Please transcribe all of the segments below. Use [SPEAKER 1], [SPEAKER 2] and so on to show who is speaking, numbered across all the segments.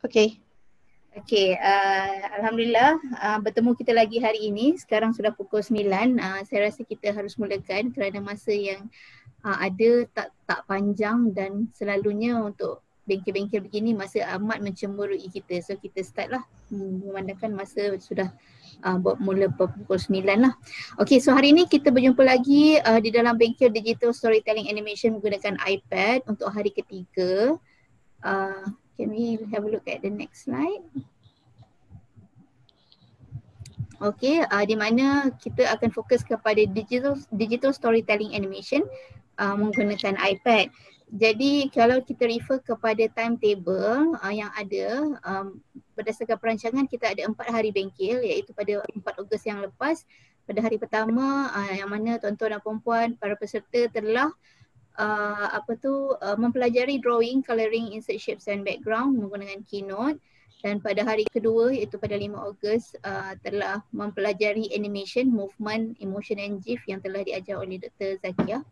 [SPEAKER 1] Okay.
[SPEAKER 2] Okey, Alhamdulillah bertemu kita lagi hari ini. Sekarang sudah pukul 9. Saya rasa kita harus mulakan kerana masa yang ada tak panjang dan selalunya untuk bengkel-bengkel begini masa amat mencemburui kita. So kita start lah memandangkan masa sudah mula pukul 9 lah. Okey, so hari ini kita berjumpa lagi di dalam bengkel Digital Storytelling Animation menggunakan iPad untuk hari ketiga. Can we have a look at the next slide? Okey, di mana kita akan fokus kepada digital storytelling animation menggunakan iPad. Jadi kalau kita refer kepada timetable yang ada, berdasarkan perancangan kita ada 4 hari bengkel, iaitu pada 4 Ogos yang lepas. Pada hari pertama yang mana tuan-tuan dan puan-puan para peserta telah mempelajari drawing, colouring, insert shapes and background menggunakan Keynote. Dan pada hari kedua iaitu pada 5 Ogos telah mempelajari animation, movement, emotion and GIF yang telah diajar oleh Dr. Zakia.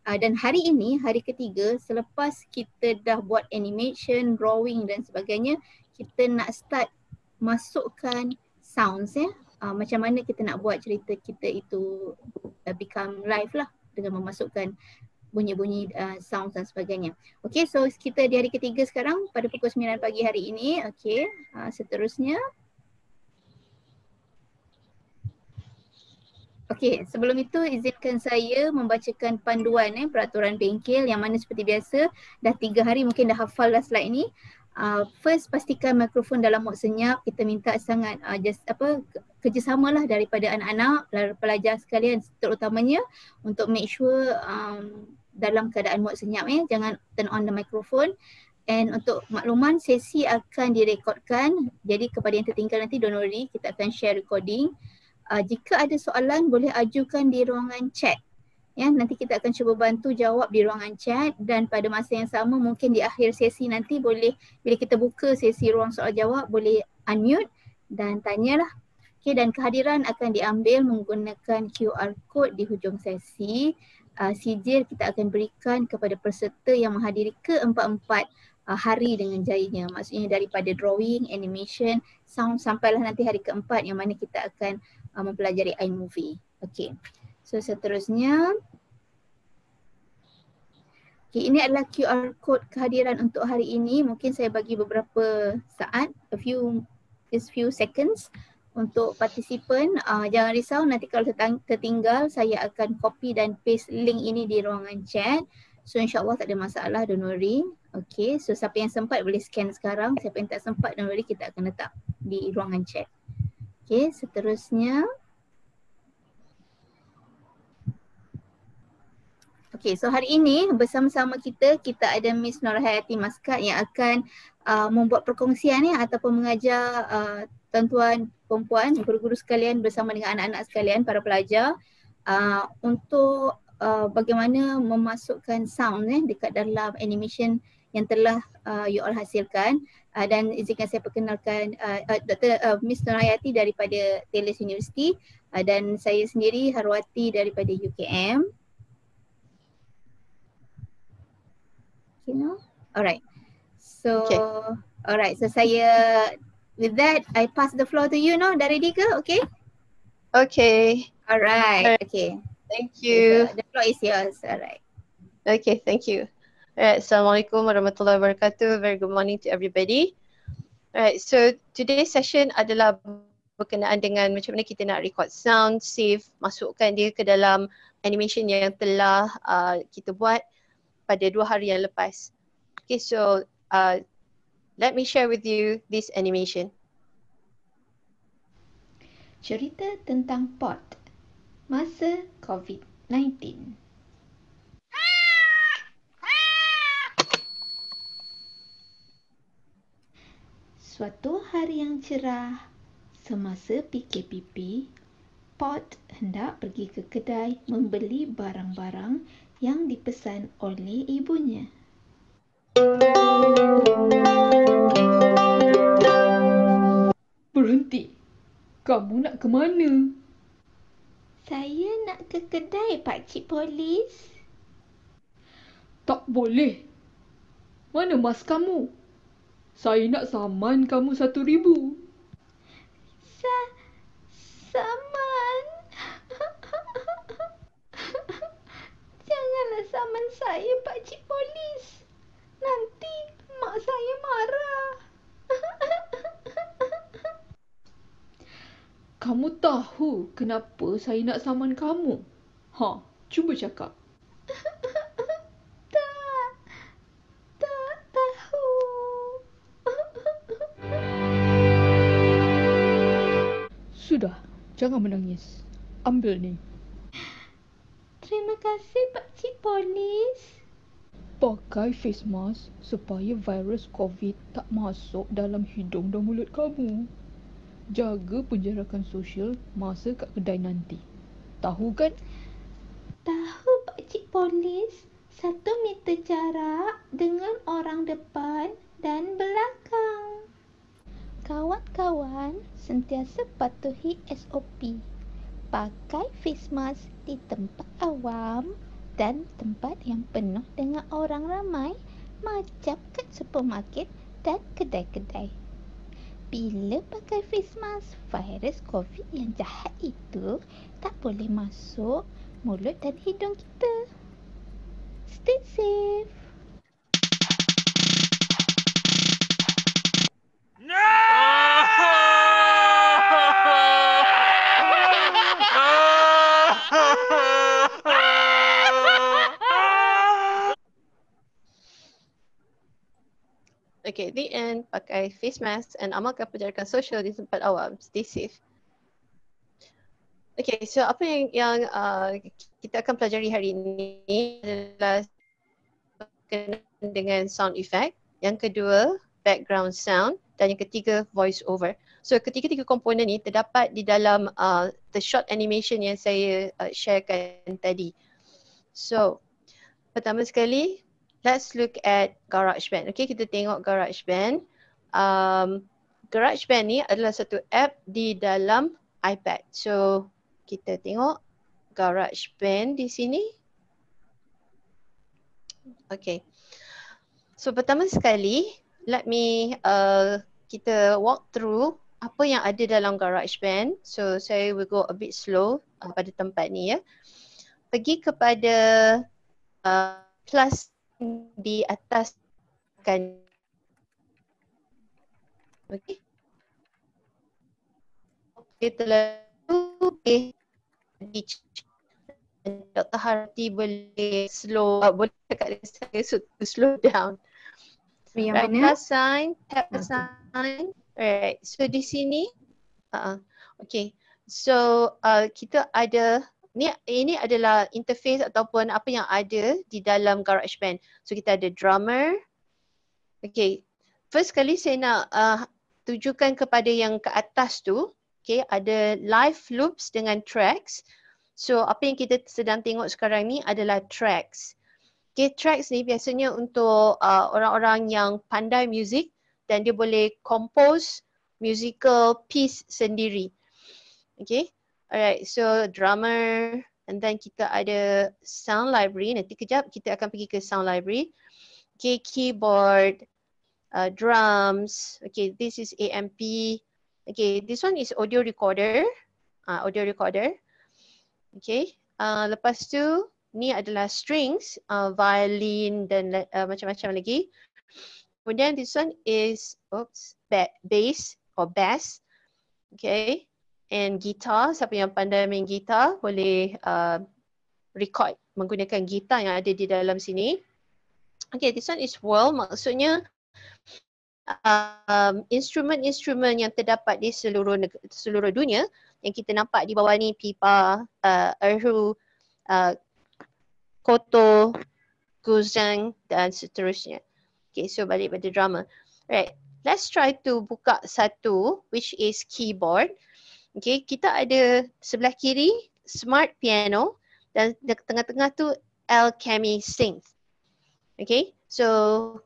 [SPEAKER 2] Dan hari ini, hari ketiga, selepas kita dah buat animation, drawing dan sebagainya, kita nak start masukkan sounds macam mana kita nak buat cerita kita itu become live lah dengan memasukkan bunyi-bunyi sound dan sebagainya. Okey, so kita di hari ketiga sekarang pada pukul 9 pagi hari ini. Okey, seterusnya. Okey, sebelum itu izinkan saya membacakan panduan peraturan bengkel yang mana seperti biasa dah 3 hari mungkin dah hafal dah slide ni. First, pastikan mikrofon dalam mod senyap. Kita minta sangat kerjasamalah daripada anak-anak, pelajar sekalian terutamanya untuk make sure dalam keadaan mod senyap jangan turn on the microphone. And untuk makluman, sesi akan direkodkan. Jadi kepada yang tertinggal nanti don't worry, kita akan share recording. Jika ada soalan boleh ajukan di ruangan chat. Nanti kita akan cuba bantu jawab di ruangan chat dan pada masa yang sama mungkin di akhir sesi nanti boleh bila kita buka sesi ruang soal jawab boleh unmute dan tanyalah. Okay, dan kehadiran akan diambil menggunakan QR code di hujung sesi. Sijil kita akan berikan kepada peserta yang menghadiri keempat-empat hari dengan jayanya. Maksudnya daripada drawing, animation, sound sampailah nanti hari keempat yang mana kita akan mempelajari iMovie. Okay, so seterusnya. Okay, ini adalah QR code kehadiran untuk hari ini. Mungkin saya bagi beberapa saat, just few seconds untuk partisipan. Jangan risau, nanti kalau tertinggal saya akan copy dan paste link ini di ruangan chat. So insyaAllah tak ada masalah, don't worry. Okay, so siapa yang sempat boleh scan sekarang. Siapa yang tak sempat, don't worry, kita akan letak di ruangan chat. Okay, seterusnya. Okay, so hari ini bersama-sama kita ada Miss Nurhayati Maskat yang akan membuat perkongsian ataupun mengajar tuan-tuan, perempuan, guru-guru sekalian bersama dengan anak-anak sekalian, para pelajar untuk bagaimana memasukkan sound dekat dalam animation yang telah you all hasilkan. Dan izinkan saya perkenalkan Dr. Miss Nurhayati daripada Taylor's University dan saya sendiri Harwati daripada UKM. Okay, no? Alright. So, okay. Alright. So saya, with that, I pass the floor to you, no? Dah ready ke? Okay?
[SPEAKER 1] Okay.
[SPEAKER 2] Alright. Okay.
[SPEAKER 1] Thank you.
[SPEAKER 2] So the floor is yours. Alright.
[SPEAKER 1] Okay, thank you. Alright, Assalamualaikum warahmatullahi wabarakatuh. Very good morning to everybody. Alright, so today's session adalah berkenaan dengan macam mana kita nak record sound, save, masukkan dia ke dalam animation yang telah kita buat pada 2 hari yang lepas. Okay, so let me share with you this animation.
[SPEAKER 3] Cerita tentang pot masa COVID-19. Suatu hari yang cerah semasa PKPP, Pot hendak pergi ke kedai membeli barang-barang yang dipesan oleh ibunya. Berhenti. Kamu nak ke mana? Saya nak ke kedai, Pakcik Polis. Tak boleh. Mana mas kamu? Saya nak saman kamu 1,000.
[SPEAKER 4] Saman. Janganlah saman saya, Pakcik Polis. Nanti mak saya marah.
[SPEAKER 3] Kamu tahu kenapa saya nak saman kamu? Cuba cakap.
[SPEAKER 4] Tak tahu.
[SPEAKER 3] Sudah, jangan menangis. Ambil ni.
[SPEAKER 4] Terima kasih, Pakcik Polis.
[SPEAKER 3] Pakai face mask supaya virus COVID tak masuk dalam hidung dan mulut kamu. Jaga penjarakan sosial masa kat kedai nanti. Tahu kan?
[SPEAKER 4] Tahu, Pakcik Polis. 1 meter jarak dengan orang depan dan belakang. Kawan-kawan sentiasa patuhi SOP. Pakai face mask di tempat awam dan tempat yang penuh dengan orang ramai macam kat supermarket dan kedai-kedai. Bila pakai face mask, virus COVID yang jahat itu tak boleh masuk mulut dan hidung kita. Stay safe.
[SPEAKER 1] Okay, the end. Pakai face mask and amalkan penjarakan sosial di tempat awam. Stay safe. Okay, so apa yang kita akan pelajari hari ini adalah berkenaan dengan sound effect. Yang kedua, background sound. Dan yang ketiga, voice over. So ketiga-tiga komponen ni terdapat di dalam the short animation yang saya sharekan tadi. So, pertama sekali, let's look at GarageBand. Okay, kita tengok GarageBand. GarageBand ni adalah satu app di dalam iPad. So, kita tengok GarageBand di sini. Okay. So, pertama sekali, let me kita walk through apa yang ada dalam GarageBand. So, saya will go a bit slow pada tempat ni ya. Pergi kepada plus di atas kan. Okey. Setelah itu Dr. Harti boleh boleh cakap saya slow down.
[SPEAKER 2] Yang
[SPEAKER 1] Right,
[SPEAKER 2] mana?
[SPEAKER 1] plus sign, tab sign. Alright, so di sini okay. So kita ada ini adalah interface ataupun apa yang ada di dalam GarageBand. So kita ada drummer. Okay, first kali saya nak tujukan kepada yang ke atas tu. Okay, ada live loops dengan tracks. So apa yang kita sedang tengok sekarang ni adalah tracks. Okay, tracks ni biasanya untuk orang-orang yang pandai muzik dan dia boleh compose musical piece sendiri. Okay, alright, so drummer and then kita ada sound library. Nanti kejap kita akan pergi ke sound library. Okay, keyboard, drums. Okay, this is AMP. Okay, this one is audio recorder. Audio recorder. Okay, lepas tu ni adalah strings, violin dan macam-macam lagi. Kemudian this one is bass or bass. Okay, and guitar. Siapa yang pandai main gitar boleh record menggunakan gitar yang ada di dalam sini. Okay, this one is world. Maksudnya instrumen-instrumen yang terdapat di seluruh dunia yang kita nampak di bawah ni, pipa, erhu, koto, guzheng dan seterusnya. Okay, so balik pada drama. Right, let's try to buka satu which is keyboard. Okay, kita ada sebelah kiri smart piano dan di tengah-tengah tu Alchemy Synth. Okay, so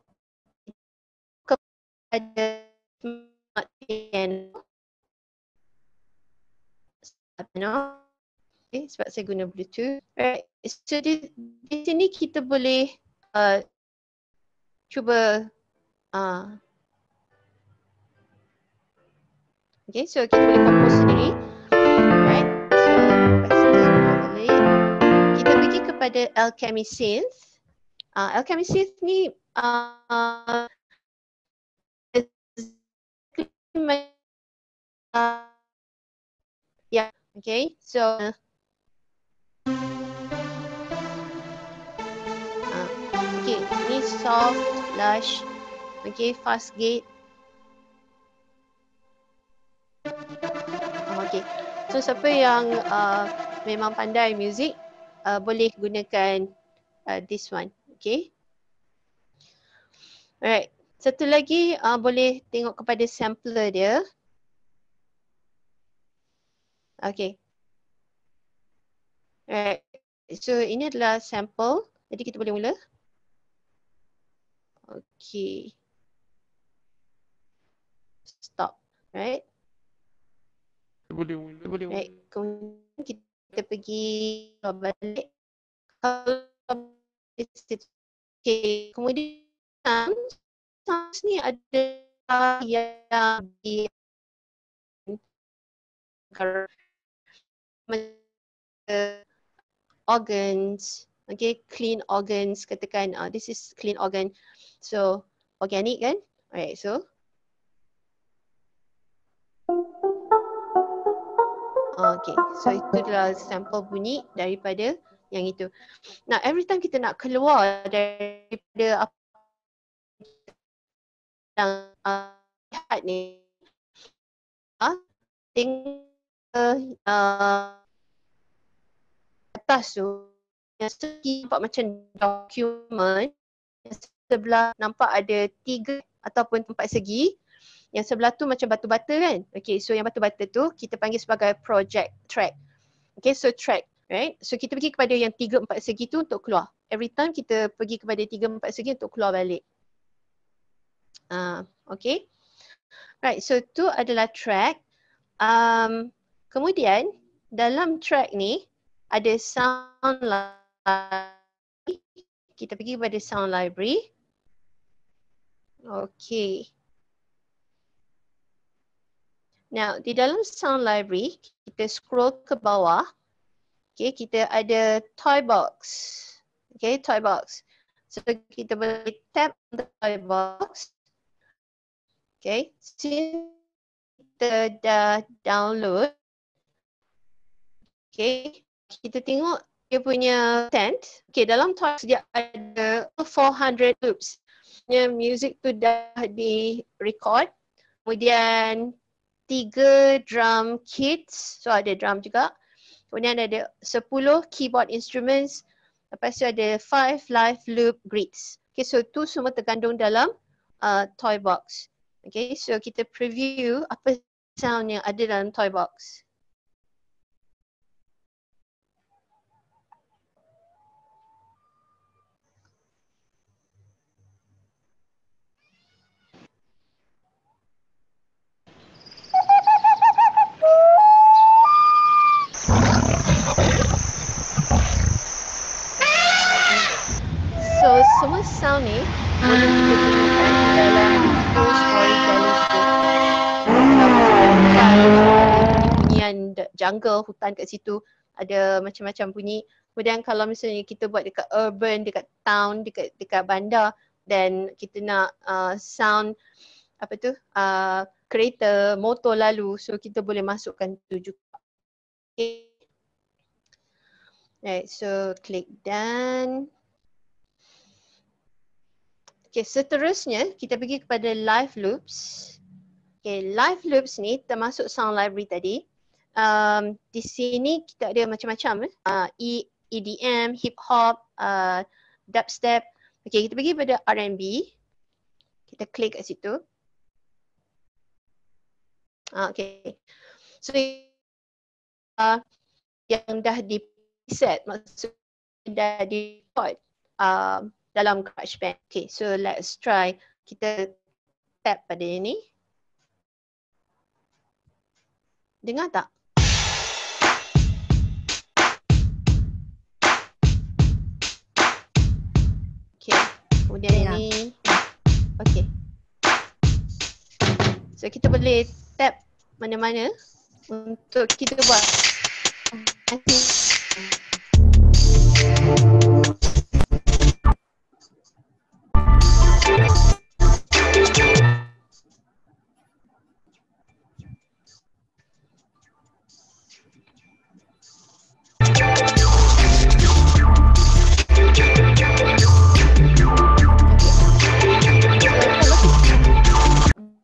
[SPEAKER 1] kepada smart piano. Okay, sebab saya guna Bluetooth. Right, so di sini kita boleh cuba Okay, so kita boleh compose sendiri. Right, so lepas tu boleh kita pergi kepada Alchemy Synth. Alchemy Synth ni yeah, okay, so okay, ni soft, lush, okay, fast gate. Okay, so siapa yang memang pandai muzik boleh gunakan this one, okay. Alright, satu lagi boleh tengok kepada sampler dia. Okay. Alright, so ini adalah sample. Jadi kita boleh mula. Okay. Stop. Right.
[SPEAKER 5] Boleh mula.
[SPEAKER 1] Right. Kemudian kita pergi balik. Okay. Kemudian sounds ni ada yang di organs, okay, clean organs, katakan this is clean organ, so organic kan. Alright, so okay, so itu adalah sampel bunyi daripada yang itu. Nah, every time kita nak keluar daripada apa yang lihat ni, tengok atas tu yang segi nampak macam dokumen, yang sebelah nampak ada 3 ataupun 4 segi, yang sebelah tu macam batu-bata kan. Okay, so yang batu-bata tu kita panggil sebagai project track. Okay, so track, right? So kita pergi kepada yang 3-4 segi tu untuk keluar. Every time kita pergi kepada 3-4 segi untuk keluar balik. Okay. Right, so tu adalah track. Kemudian dalam track ni ada sound library. Kita pergi kepada sound library. Okay. Now, di dalam sound library, kita scroll ke bawah. Okay, kita ada toy box. Okay, toy box. So, kita boleh tap the toy box. Okay, since kita dah download. Okay, kita tengok dia punya content. Okay, dalam toy dia ada 400 loops. Music tu dah di record. Kemudian 3 drum kits, so ada drum juga. Kemudian ada 10 keyboard instruments. Lepas tu ada 5 live loop grids. Okay, so tu semua terkandung dalam toy box. Okay, so kita preview apa sound yang ada dalam toy box. So semua sound ni boleh kita gunakan di dalam video storytelling tu. Bunyian jungle, hutan kat situ, ada macam-macam bunyi. Kemudian kalau misalnya kita buat dekat urban, dekat town, dekat bandar, dan kita nak sound apa tu, kereta, motor lalu, so kita boleh masukkan tu juga. Okay. Right, so klik done. Okay, seterusnya kita pergi kepada live loops. Okay, live loops ni termasuk sound library tadi. Di sini kita ada macam-macam. EDM, hip hop, dubstep. Okay, kita pergi pada R&B. Kita klik kat situ. Okay. So, yang dah di set, maksudnya dah di record dalam GarageBand. Okay, so let's try. Kita tap pada ini. Dengar tak? Okay, kemudian ini. Okay. So kita boleh tap mana-mana untuk kita buat.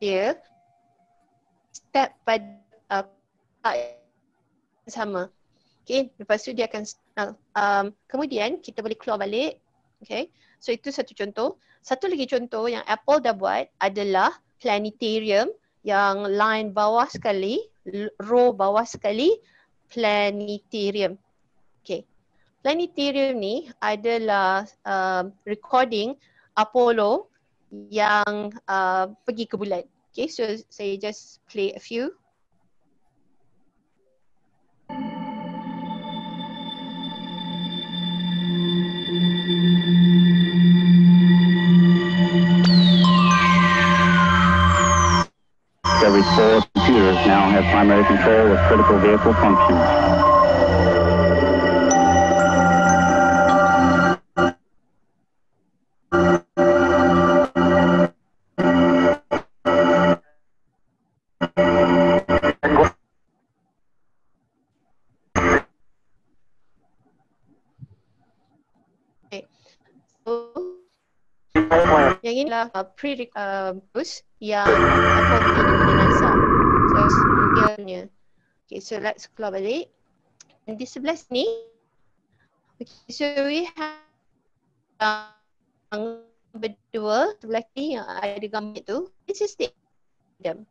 [SPEAKER 1] Dia step pada sama. Okay, lepas tu dia akan kemudian kita boleh keluar balik. Okay, so itu satu contoh. Satu lagi contoh yang Apple dah buat adalah planetarium yang line bawah sekali, row bawah sekali, planetarium. Okay, planetarium ni adalah recording Apollo yang pergi ke bulan. Okay, so saya just play a few.
[SPEAKER 6] Every 4 computers now have primary control of critical vehicle functions.
[SPEAKER 1] Yang ini adalah pre-boost yang Apple bikin dengan NASA. So, realnya. Okay, so let's keluar balik. Dan di sebelah sini, okay, so we have yang berdua, sebelah kiri yang ada gambar tu. This is the item.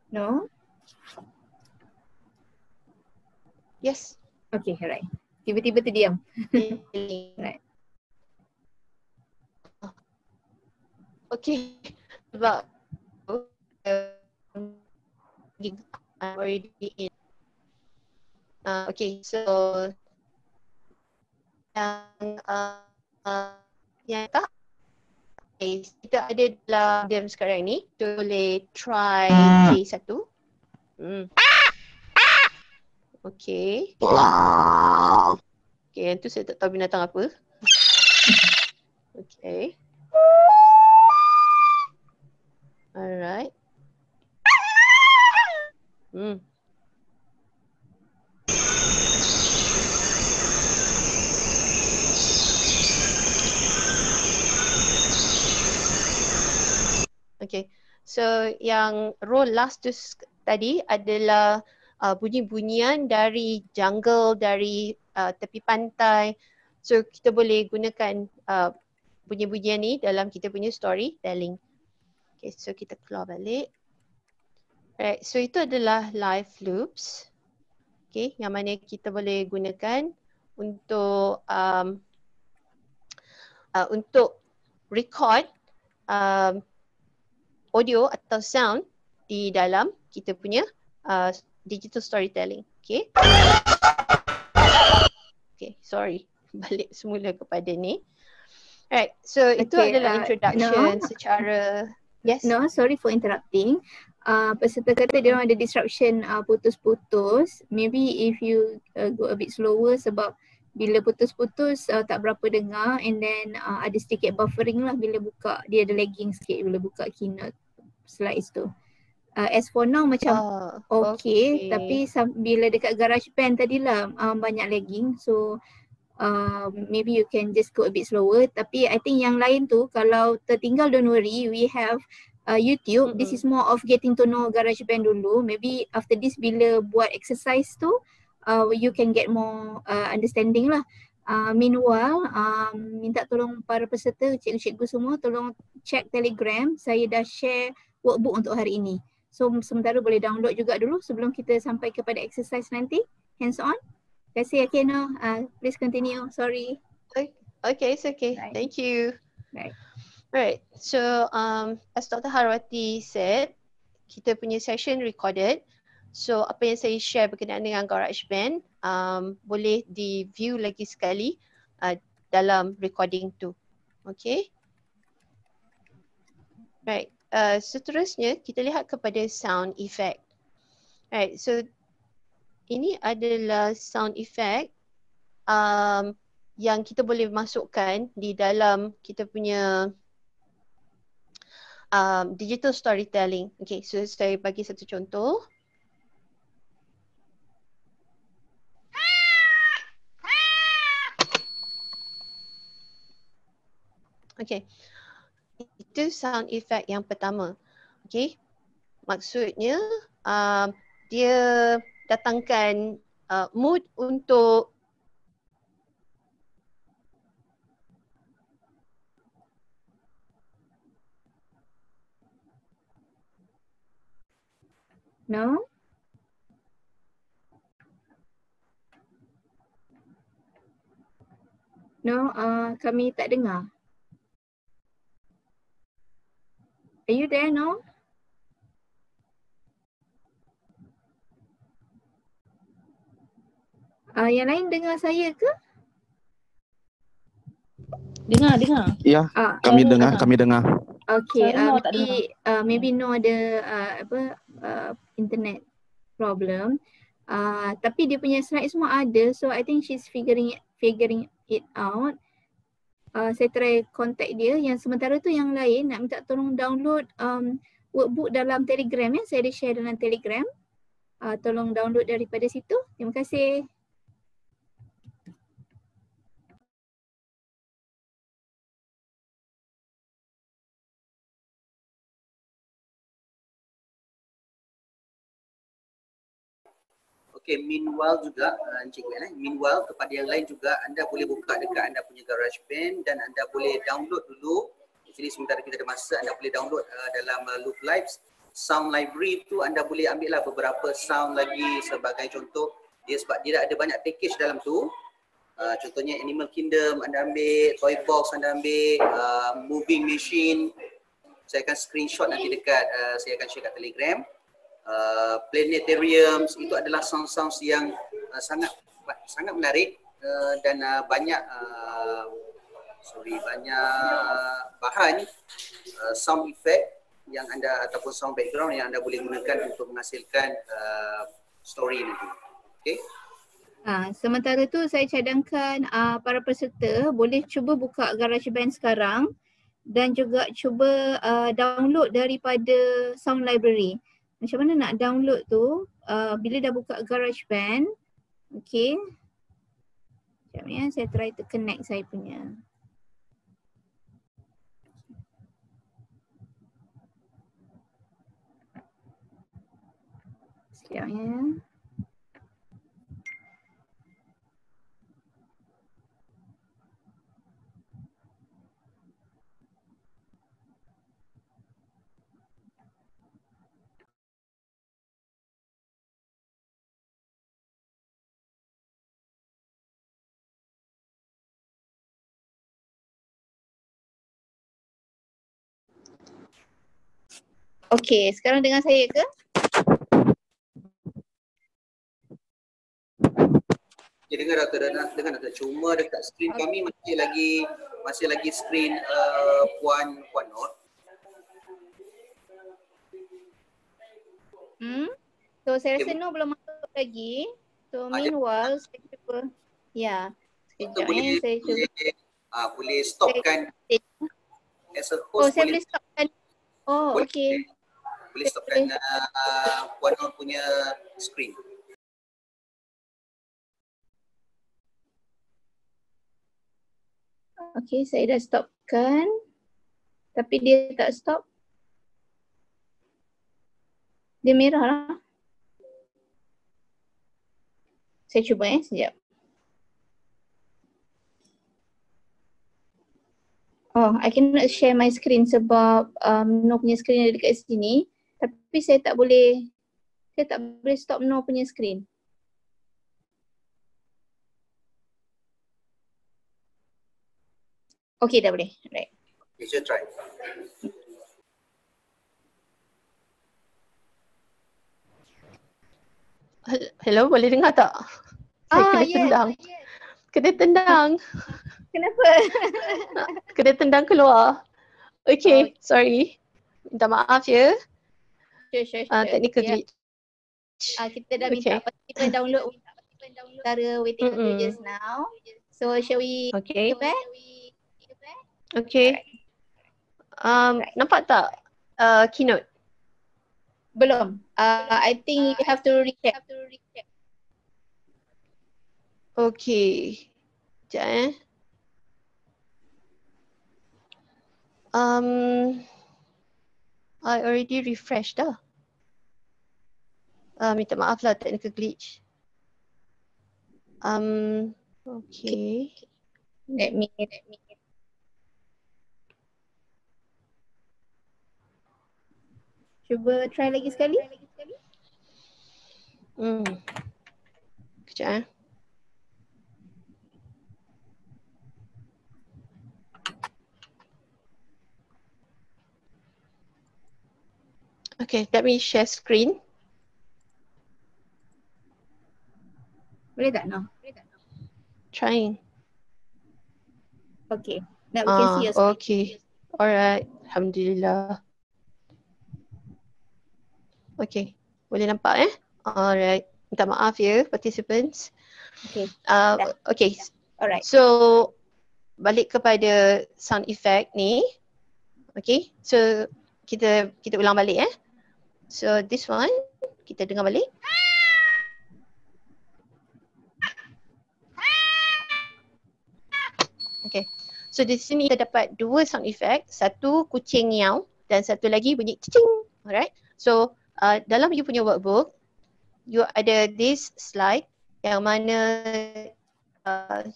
[SPEAKER 2] No?
[SPEAKER 1] Yes.
[SPEAKER 2] Okay, alright. Tiba-tiba terdiam.
[SPEAKER 1] Right. Okay, sebab I'm already in. Okay, so yang tak, okay, kita ada dalam game sekarang ni. Kita boleh try J1. Okay. Okay, yang tu saya tak tahu binatang apa. Okay. Alright. Okay, so yang row last tu tadi adalah bunyi-bunyian dari jungle, dari tepi pantai. So kita boleh gunakan bunyi-bunyian ni dalam kita punya storytelling. Okay, so kita keluar balik. Right, so itu adalah live loops. Okay, yang mana kita boleh gunakan untuk record audio atau sound di dalam kita punya digital storytelling. Okay. Okay, sorry. Balik semula kepada ni. Alright, so itu adalah introduction secara. Yes.
[SPEAKER 2] No, sorry for interrupting. Peserta kata dia orang ada disruption putus-putus. Maybe if you go a bit slower sebab bila putus-putus tak berapa dengar, and then ada sedikit buffering lah bila buka, dia ada lagging sikit bila buka keynote slides tu. As for now macam okay, tapi bila dekat GarageBand tadilah banyak lagging, so maybe you can just go a bit slower. Tapi I think yang lain tu kalau tertinggal, don't worry, we have YouTube. This is more of getting to know GarageBand dulu. Maybe after this bila buat exercise tu you can get more understanding lah. Meanwhile, minta tolong para peserta, cikgu-cikgu semua tolong check Telegram. Saya dah share workbook untuk hari ini. So sementara boleh download juga dulu sebelum kita sampai kepada exercise nanti. Hands on. Terima kasih Akino. Please continue. Sorry.
[SPEAKER 1] Okay, it's okay. Right. Thank you.
[SPEAKER 2] Right.
[SPEAKER 1] Right. So as Dr. Harwati said, kita punya session recorded. So apa yang saya share berkenaan dengan GarageBand boleh di view lagi sekali dalam recording tu. Okay. Right. seterusnya kita lihat kepada sound effect. Right, so ini adalah sound effect yang kita boleh masukkan di dalam kita punya digital storytelling. Okay, so saya bagi satu contoh. Okay, itu sound effect yang pertama. Okay, maksudnya dia datangkan mood untuk
[SPEAKER 2] No? No, kami tak dengar. Are you there, No? Yang lain dengar saya ke?
[SPEAKER 7] Dengar.
[SPEAKER 8] Ya, kami dengar.
[SPEAKER 2] Okay,
[SPEAKER 7] Saya tak
[SPEAKER 2] maybe No ada internet problem. Tapi dia punya slide semua ada, so I think she's figuring it out. Saya try contact dia. Yang sementara tu yang lain nak minta tolong download workbook dalam Telegram ya. Saya ada share dalam Telegram. Tolong download daripada situ. Terima kasih.
[SPEAKER 9] Okay, meanwhile juga Encik Wen, meanwhile kepada yang lain juga anda boleh buka dekat anda punya GarageBand dan anda boleh download dulu. Jadi sementara kita ada masa, anda boleh download dalam Loop Lives sound library tu. Anda boleh ambil lah beberapa sound lagi sebagai contoh. Dia sebab dia ada banyak package dalam tu. Contohnya Animal Kingdom anda ambil, Toy Box anda ambil, Moving Machine. Saya akan screenshot nanti dekat, saya akan share kat Telegram. Planetariums, itu adalah sound-sounds yang sangat menarik dan banyak bahan sound effect yang anda ataupun sound background yang anda boleh gunakan untuk menghasilkan story nanti. Okay?
[SPEAKER 2] Sementara tu saya cadangkan para peserta boleh cuba buka GarageBand sekarang dan juga cuba download daripada sound library. Macam mana nak download tu? Bila dah buka GarageBand, okay. Sekejap ya, saya try to connect saya punya. Sekejap ya. Okay, sekarang dengar saya ke?
[SPEAKER 9] Ya, dengar Doktor. Cuma dekat skrin kami masih lagi skrin Puan Not.
[SPEAKER 2] So saya rasa No belum masuk lagi. So meanwhile saya cuba. Ya. Sekejap saya cuba.
[SPEAKER 9] Boleh stopkan as a host.
[SPEAKER 2] Saya boleh stopkan. Okay.
[SPEAKER 9] Boleh stopkan Puan Not punya skrin.
[SPEAKER 2] Okay, saya dah stopkan. Tapi dia tak stop. Dia merah lah. Saya cuba sekejap. I cannot share my screen sebab No punya screen ada dekat sini. Tapi saya tak boleh stop No punya screen. Okay, dah boleh. Right.
[SPEAKER 9] You should try.
[SPEAKER 1] Hello, boleh dengar tak? Saya kena tendang. Kena tendang.
[SPEAKER 2] Kenapa?
[SPEAKER 1] Kena tendang keluar. Okay, sorry. Minta maaf ya.
[SPEAKER 2] Sure.
[SPEAKER 1] Technical
[SPEAKER 2] Yeah.
[SPEAKER 1] glitch.
[SPEAKER 2] Kita dah minta participant download cara waiting room just now. So shall we go back?
[SPEAKER 1] Okay. Nampak tak keynote?
[SPEAKER 2] Belum. I think you have to recheck.
[SPEAKER 1] Okay. Sekejap I already refreshed dah. Minta maaf lah technical glitch. Okay.
[SPEAKER 2] Let me. Cuba try lagi sekali.
[SPEAKER 1] Sekejap Okay, let me share screen.
[SPEAKER 2] Boleh tak no?
[SPEAKER 1] Trying.
[SPEAKER 2] Okay. Now we can see your screen.
[SPEAKER 1] Okay. Alright. Alhamdulillah. Okay. Boleh nampak Alright. Minta maaf ya participants.
[SPEAKER 2] Okay.
[SPEAKER 1] Okay.
[SPEAKER 2] Alright.
[SPEAKER 1] So balik kepada sound effect ni. Okay. So kita ulang balik So this one kita dengar balik. Okay. So di sini kita dapat dua sound effect. Satu kucing nyaw dan satu lagi bunyi cicing. Alright. So dalam you punya workbook, you ada this slide yang mana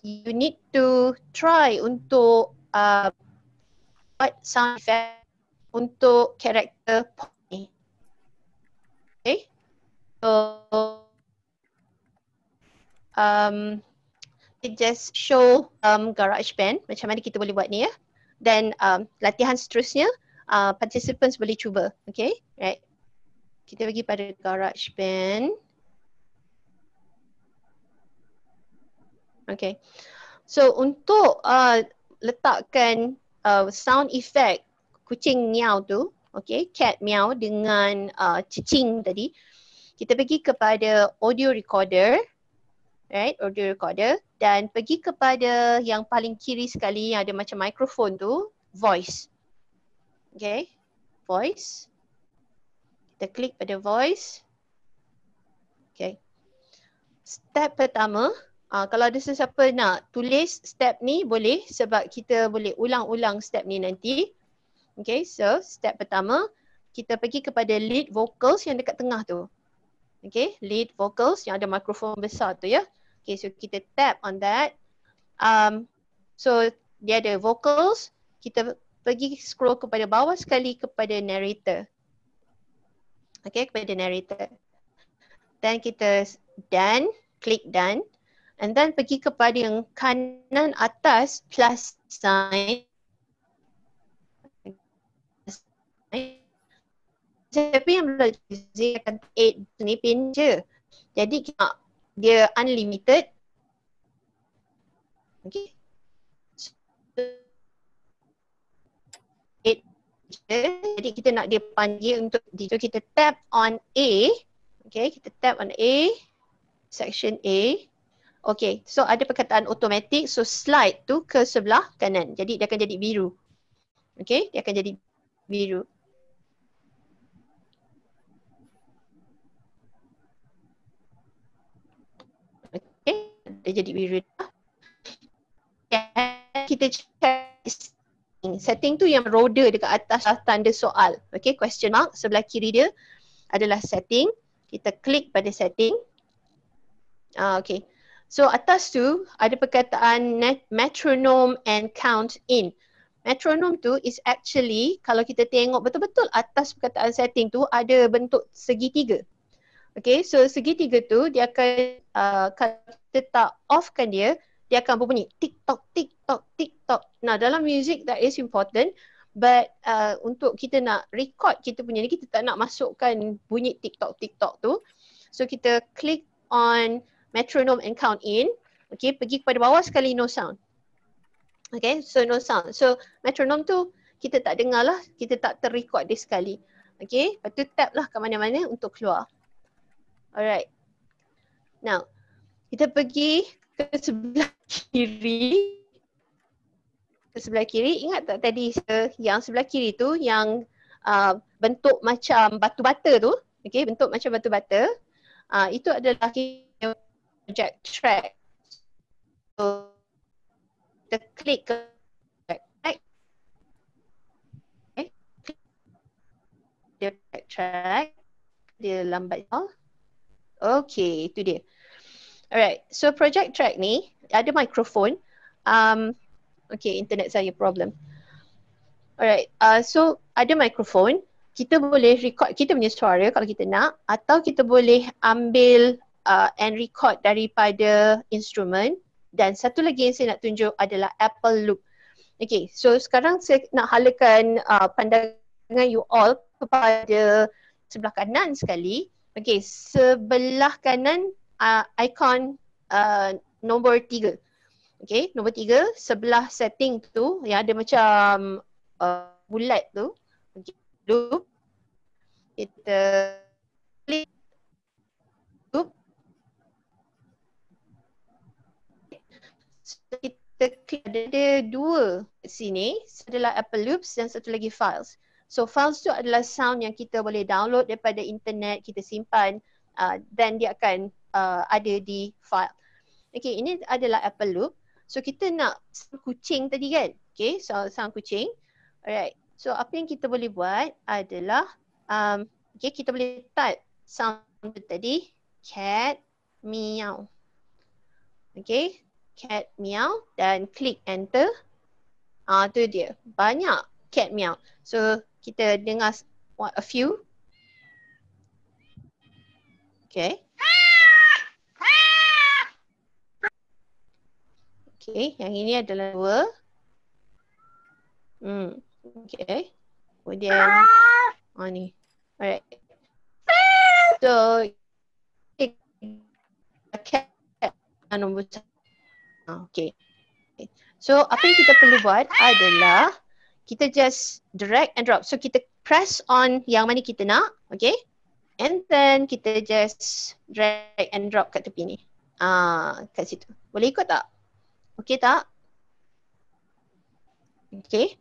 [SPEAKER 1] you need to try untuk buat sound effect untuk karakter pony. Okay. So it just show GarageBand macam mana kita boleh buat ni Dan latihan seterusnya participants boleh cuba. Okay, right. Kita pergi pada GarageBand. Okay. So untuk letakkan sound effect kucing meow tu, okay, cat meow dengan cicing tadi, kita pergi kepada audio recorder, right, audio recorder, dan pergi kepada yang paling kiri sekali yang ada macam mikrofon tu, voice. Okay, voice. Kita klik pada voice. Okay. Step pertama, kalau ada sesiapa nak tulis step ni boleh, sebab kita boleh ulang-ulang step ni nanti. Okay, so step pertama, kita pergi kepada lead vocals yang dekat tengah tu. Okay, lead vocals yang ada mikrofon besar tu ya. Okay, so kita tap on that. So dia ada vocals, kita pergi scroll kepada bawah sekali kepada narrator. Okay, kepada narrator. Dan kita done, klik done. And then pergi kepada yang kanan atas plus sign. Tapi yang belajar akan 8 ni pin je. Jadi dia unlimited. Okay. So, 8 je. Jadi kita nak dia panggil untuk so kita tap on A. Okay, kita tap on A. Section A. Okay, so ada perkataan automatic, so slide tu ke sebelah kanan. Jadi dia akan jadi biru. Okay, dia akan jadi biru. Okay, dia jadi biru dah. Kita check setting tu yang roda dekat atas tanda soal. Okay, question mark sebelah kiri dia adalah setting. Kita klik pada setting. Okay. So atas tu ada perkataan metronome and count in. Metronome tu is actually kalau kita tengok betul-betul atas perkataan setting tu ada bentuk segitiga. Okay, so segitiga tu dia akan kalau kita tak offkan dia akan berbunyi tik-tok, tik-tok, tik-tok. Nah dalam music that is important, but untuk kita nak record kita punya ni, kita tak nak masukkan bunyi tik-tok, tik-tok tu. So kita click on metronome and count in. Okay, pergi kepada bawah sekali no sound. Okay, so no sound. So metronome tu kita tak dengar lah, kita tak terrecord dia sekali. Okay, lepas tu tap lah ke mana-mana untuk keluar. Alright. Now, kita pergi ke sebelah kiri. Ke sebelah kiri, ingat tak tadi yang sebelah kiri tu yang bentuk macam batu bata tu. Okay, bentuk macam batu bata. Itu adalah project track. So, kita klik ke track. Okay. Dia track. Dia lambat. Okay, itu dia. Alright, so project track ni ada mikrofon. Okay, internet saya problem. Alright, so ada mikrofon. Kita boleh record kita punya suara kalau kita nak, atau kita boleh ambil and record daripada instrumen. Dan satu lagi yang saya nak tunjuk adalah Apple Loop. Okay, so sekarang saya nak halakan pandangan you all kepada sebelah kanan sekali. Okay, sebelah kanan ikon nombor 3. Okay, nombor 3 sebelah setting tu yang ada macam bulat tu. Okay, loop. Kita klik loop. So, kita klik ada 2 sini. Adalah Apple Loops dan satu lagi files. So files tu adalah sound yang kita boleh download daripada internet, kita simpan dan dia akan ada di file. Okay, ini adalah Apple Loop. So kita nak sound kucing tadi kan? Okay, so sound kucing. Alright, so apa yang kita boleh buat adalah okay, kita boleh type sound tadi, cat meow. Okay, cat meow dan klik enter. Tu dia, banyak cat meow. So kita dengar a few. Okay. Okay, yang ini adalah 2. Okay. Kemudian ni. Alright. So cat nombor 1. Okay. So apa yang kita perlu buat adalah kita just drag and drop. So kita press on yang mana kita nak, okay? And then kita just drag and drop kat tepi ni. Kat situ. Boleh ikut tak? Okay tak? Okay.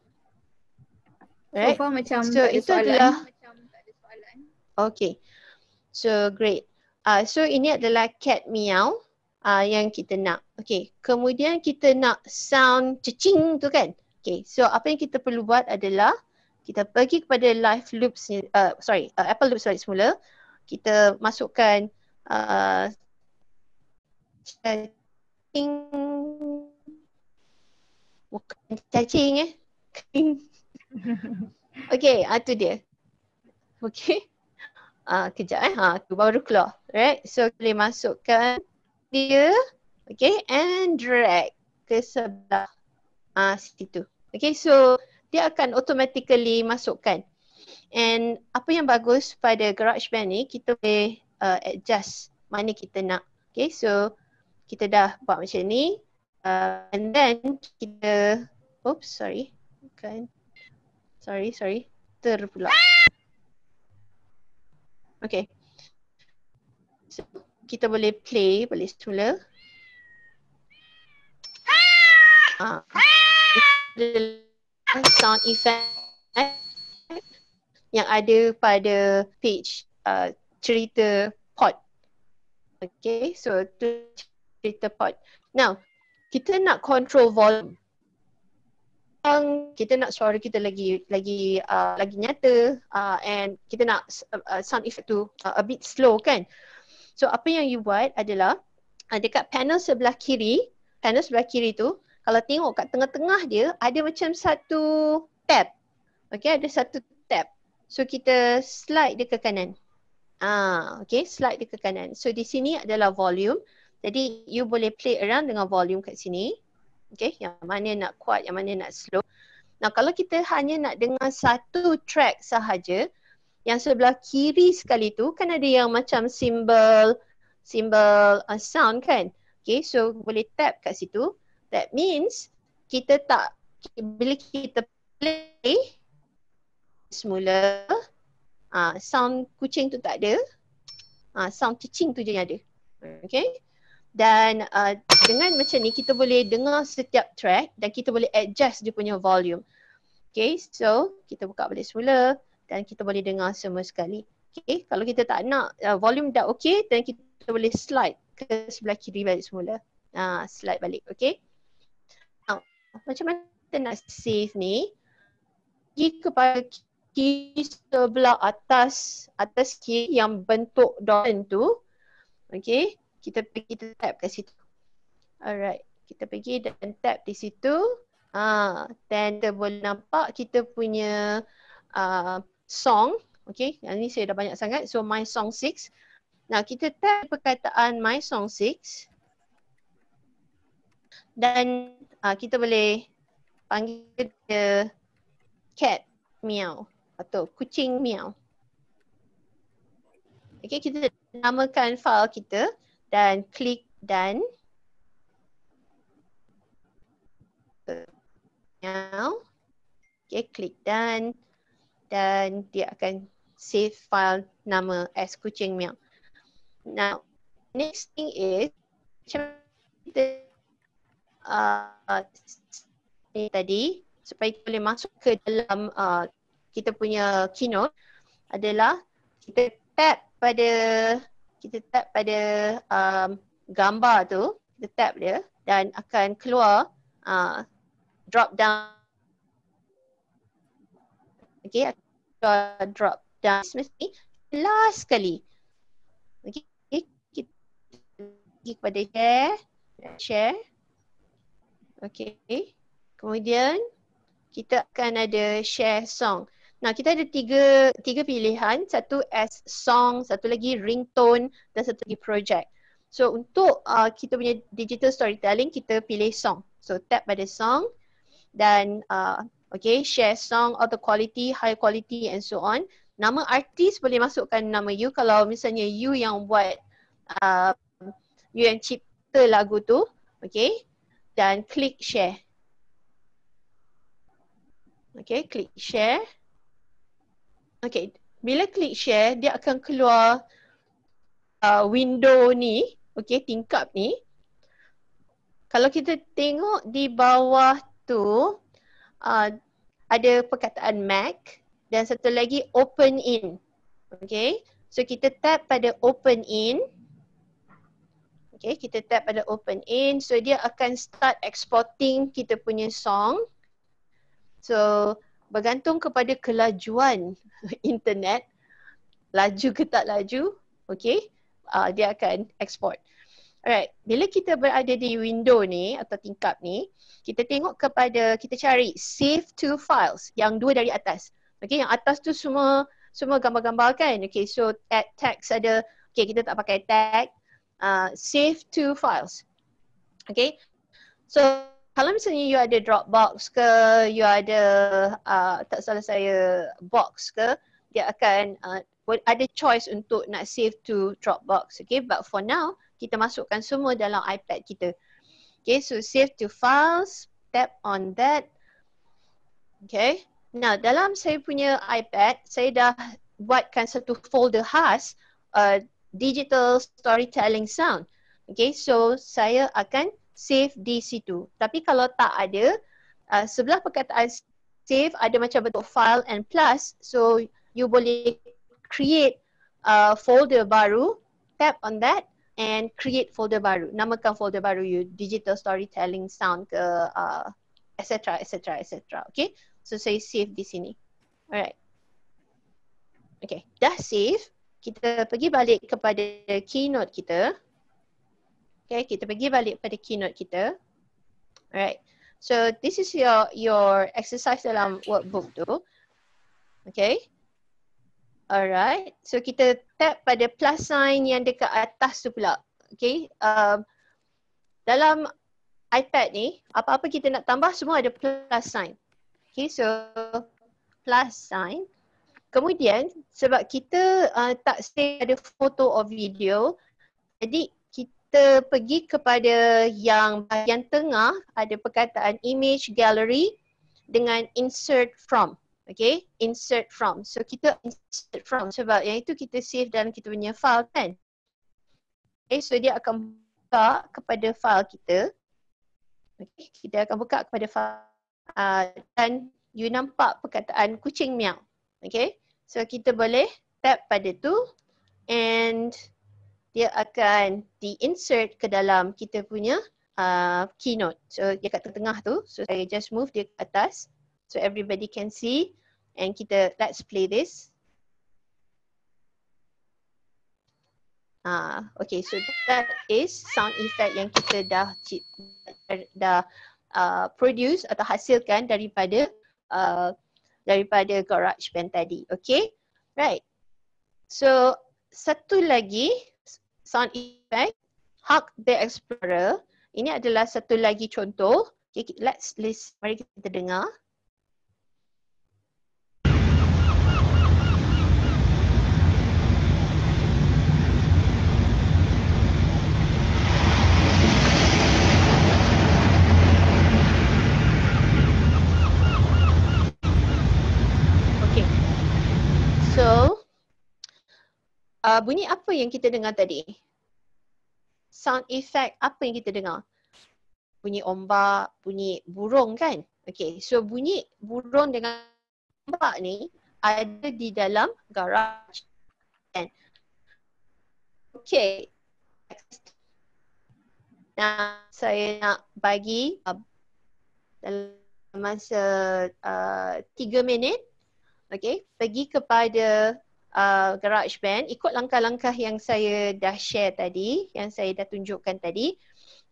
[SPEAKER 1] Right.
[SPEAKER 2] So far macam
[SPEAKER 1] so
[SPEAKER 2] tak ada
[SPEAKER 1] itu
[SPEAKER 2] soalan.
[SPEAKER 1] adalah okay. So great. So ini adalah cat meow yang kita nak. Okay. Kemudian kita nak sound cecing tu kan? Okay. So apa yang kita perlu buat adalah kita pergi kepada live loops ni, Apple Loops balik semula. Kita masukkan cacing, bukan cacing okay, tu dia. Okay. Kejap tu baru keluar. Right, so boleh masukkan dia. Okay, and drag ke sebelah situ. Okay, so dia akan automatically masukkan. And apa yang bagus pada GarageBand ni, kita boleh adjust mana kita nak. Okay, so kita dah buat macam ni. And then kita, oops, sorry. Bukan. Sorry. Terpula. Okay. So, kita boleh play, boleh semula. Sound effect yang ada pada page cerita pod. Okay, so tu cerita pod. Now, kita nak control volume. Kita nak suara kita lagi nyata and kita nak sound effect tu a bit slow kan. So apa yang you buat adalah dekat panel sebelah kiri tu, kalau tengok kat tengah-tengah dia ada macam satu tab. Okay, ada satu tab. So kita slide dia ke kanan. Okay, slide dia ke kanan. So di sini adalah volume. Jadi you boleh play around dengan volume kat sini. Okay, yang mana nak kuat, yang mana nak slow. Nah, kalau kita hanya nak dengar satu track sahaja, yang sebelah kiri sekali tu kan ada yang macam simbol sound kan. Okay, so boleh tap kat situ. That means kita tak, bila kita play semula. Sound kucing tu tak ada. Sound cicing tu je yang ada. Okay. Dan dengan macam ni kita boleh dengar setiap track dan kita boleh adjust dia punya volume. Okay, so kita buka balik semula dan kita boleh dengar semua sekali. Okay, kalau kita tak nak volume dah okay, dan kita boleh slide ke sebelah kiri balik semula. Slide balik, okay. Now, macam mana kita nak save ni? Pergi kepada key sebelah atas key yang bentuk dot tu. Okay, kita tap kat situ. Alright, kita pergi dan tap di situ. Dan kita boleh nampak kita punya song. Okay, yang ni saya dah banyak sangat. So my song 6. Nah, kita tap perkataan my song 6. Dan kita boleh panggil dia cat meow atau kucing meow. Okay, kita namakan file kita dan klik done. Now, okay, klik done dan dia akan save file nama as kucing meow. Now, next thing is macam kita ni tadi supaya kita boleh masuk ke dalam kita punya keynote adalah kita tap pada gambar tu, kita tap dia dan akan keluar drop down. Okay, drop down mesti last sekali. Okay, kita pergi kepada share. Okay, kemudian kita akan ada share song. Nah, kita ada tiga pilihan, satu as song, satu lagi ringtone dan satu lagi project. So untuk kita punya digital storytelling, kita pilih song. So tap pada song dan okay, share song, auto quality, high quality and so on. Nama artis boleh masukkan nama you kalau misalnya you yang buat, you yang cipta lagu tu. Okay, dan klik share. Okay, klik share. Okay, bila klik share, dia akan keluar window ni, okay, tingkap ni. Kalau kita tengok di bawah tu, ada perkataan Mac dan satu lagi open in. Okay, so kita tap pada open in. Okay, kita tap pada open in. So dia akan start exporting kita punya song. So bergantung kepada kelajuan internet, laju ke tak laju, okay, dia akan export. Alright, bila kita berada di window ni atau tingkap ni, kita tengok kepada, kita cari save to files yang dua dari atas. Okay, yang atas tu semua gambar-gambar kan. Okay, so add text ada, okay, kita tak pakai tag. Save to files. Okay, so kalau misalnya you ada Dropbox ke, you ada tak salah saya box ke, dia akan ada choice untuk nak save to Dropbox. Okay, but for now kita masukkan semua dalam iPad kita. Okay, so save to files, tap on that. Okay, now dalam saya punya iPad, saya dah buatkan satu folder khas digital storytelling sound. Okay, so saya akan save di situ. Tapi kalau tak ada, sebelah perkataan save ada macam bentuk file and plus. So you boleh create folder baru, tap on that and create folder baru. Namakan folder baru you digital storytelling sound ke etc. Okay, so saya save di sini. Alright. Okay, dah save. Kita pergi balik kepada keynote kita. Okay, kita pergi balik pada keynote kita. Alright. So this is your exercise dalam workbook tu. Okay. Alright. So kita tap pada plus sign yang dekat atas tu pula. Okay. Dalam iPad ni, apa-apa kita nak tambah semua ada plus sign. Okay, so plus sign. Kemudian sebab kita tak save ada foto or video, jadi kita pergi kepada yang bahagian tengah ada perkataan image gallery dengan insert from. Okay, insert from. So kita insert from sebab yang itu kita save dalam kita punya file kan. Okay, so dia akan buka kepada file kita. Okay, kita akan buka kepada file dan you nampak perkataan kucing meow. Okay, so kita boleh tap pada tu and dia akan di-insert ke dalam kita punya keynote. So dia kat tengah tu, so saya just move dia ke atas so everybody can see and let's play this. Okay, so that is sound effect yang kita dah produce atau hasilkan daripada GarageBand tadi. Okay, right. So satu lagi sound effect, Hug the Explorer. Ini adalah satu lagi contoh. Okay, mari kita dengar. Okay. So, bunyi apa yang kita dengar tadi? Sound effect apa yang kita dengar? Bunyi ombak, bunyi burung kan? Okay, so bunyi burung dengan ombak ni ada di dalam GarageBand. Okay. Nah, saya nak bagi dalam masa 3 minit. Okay, pergi kepada GarageBand, ikut langkah-langkah yang saya dah share tadi, yang saya dah tunjukkan tadi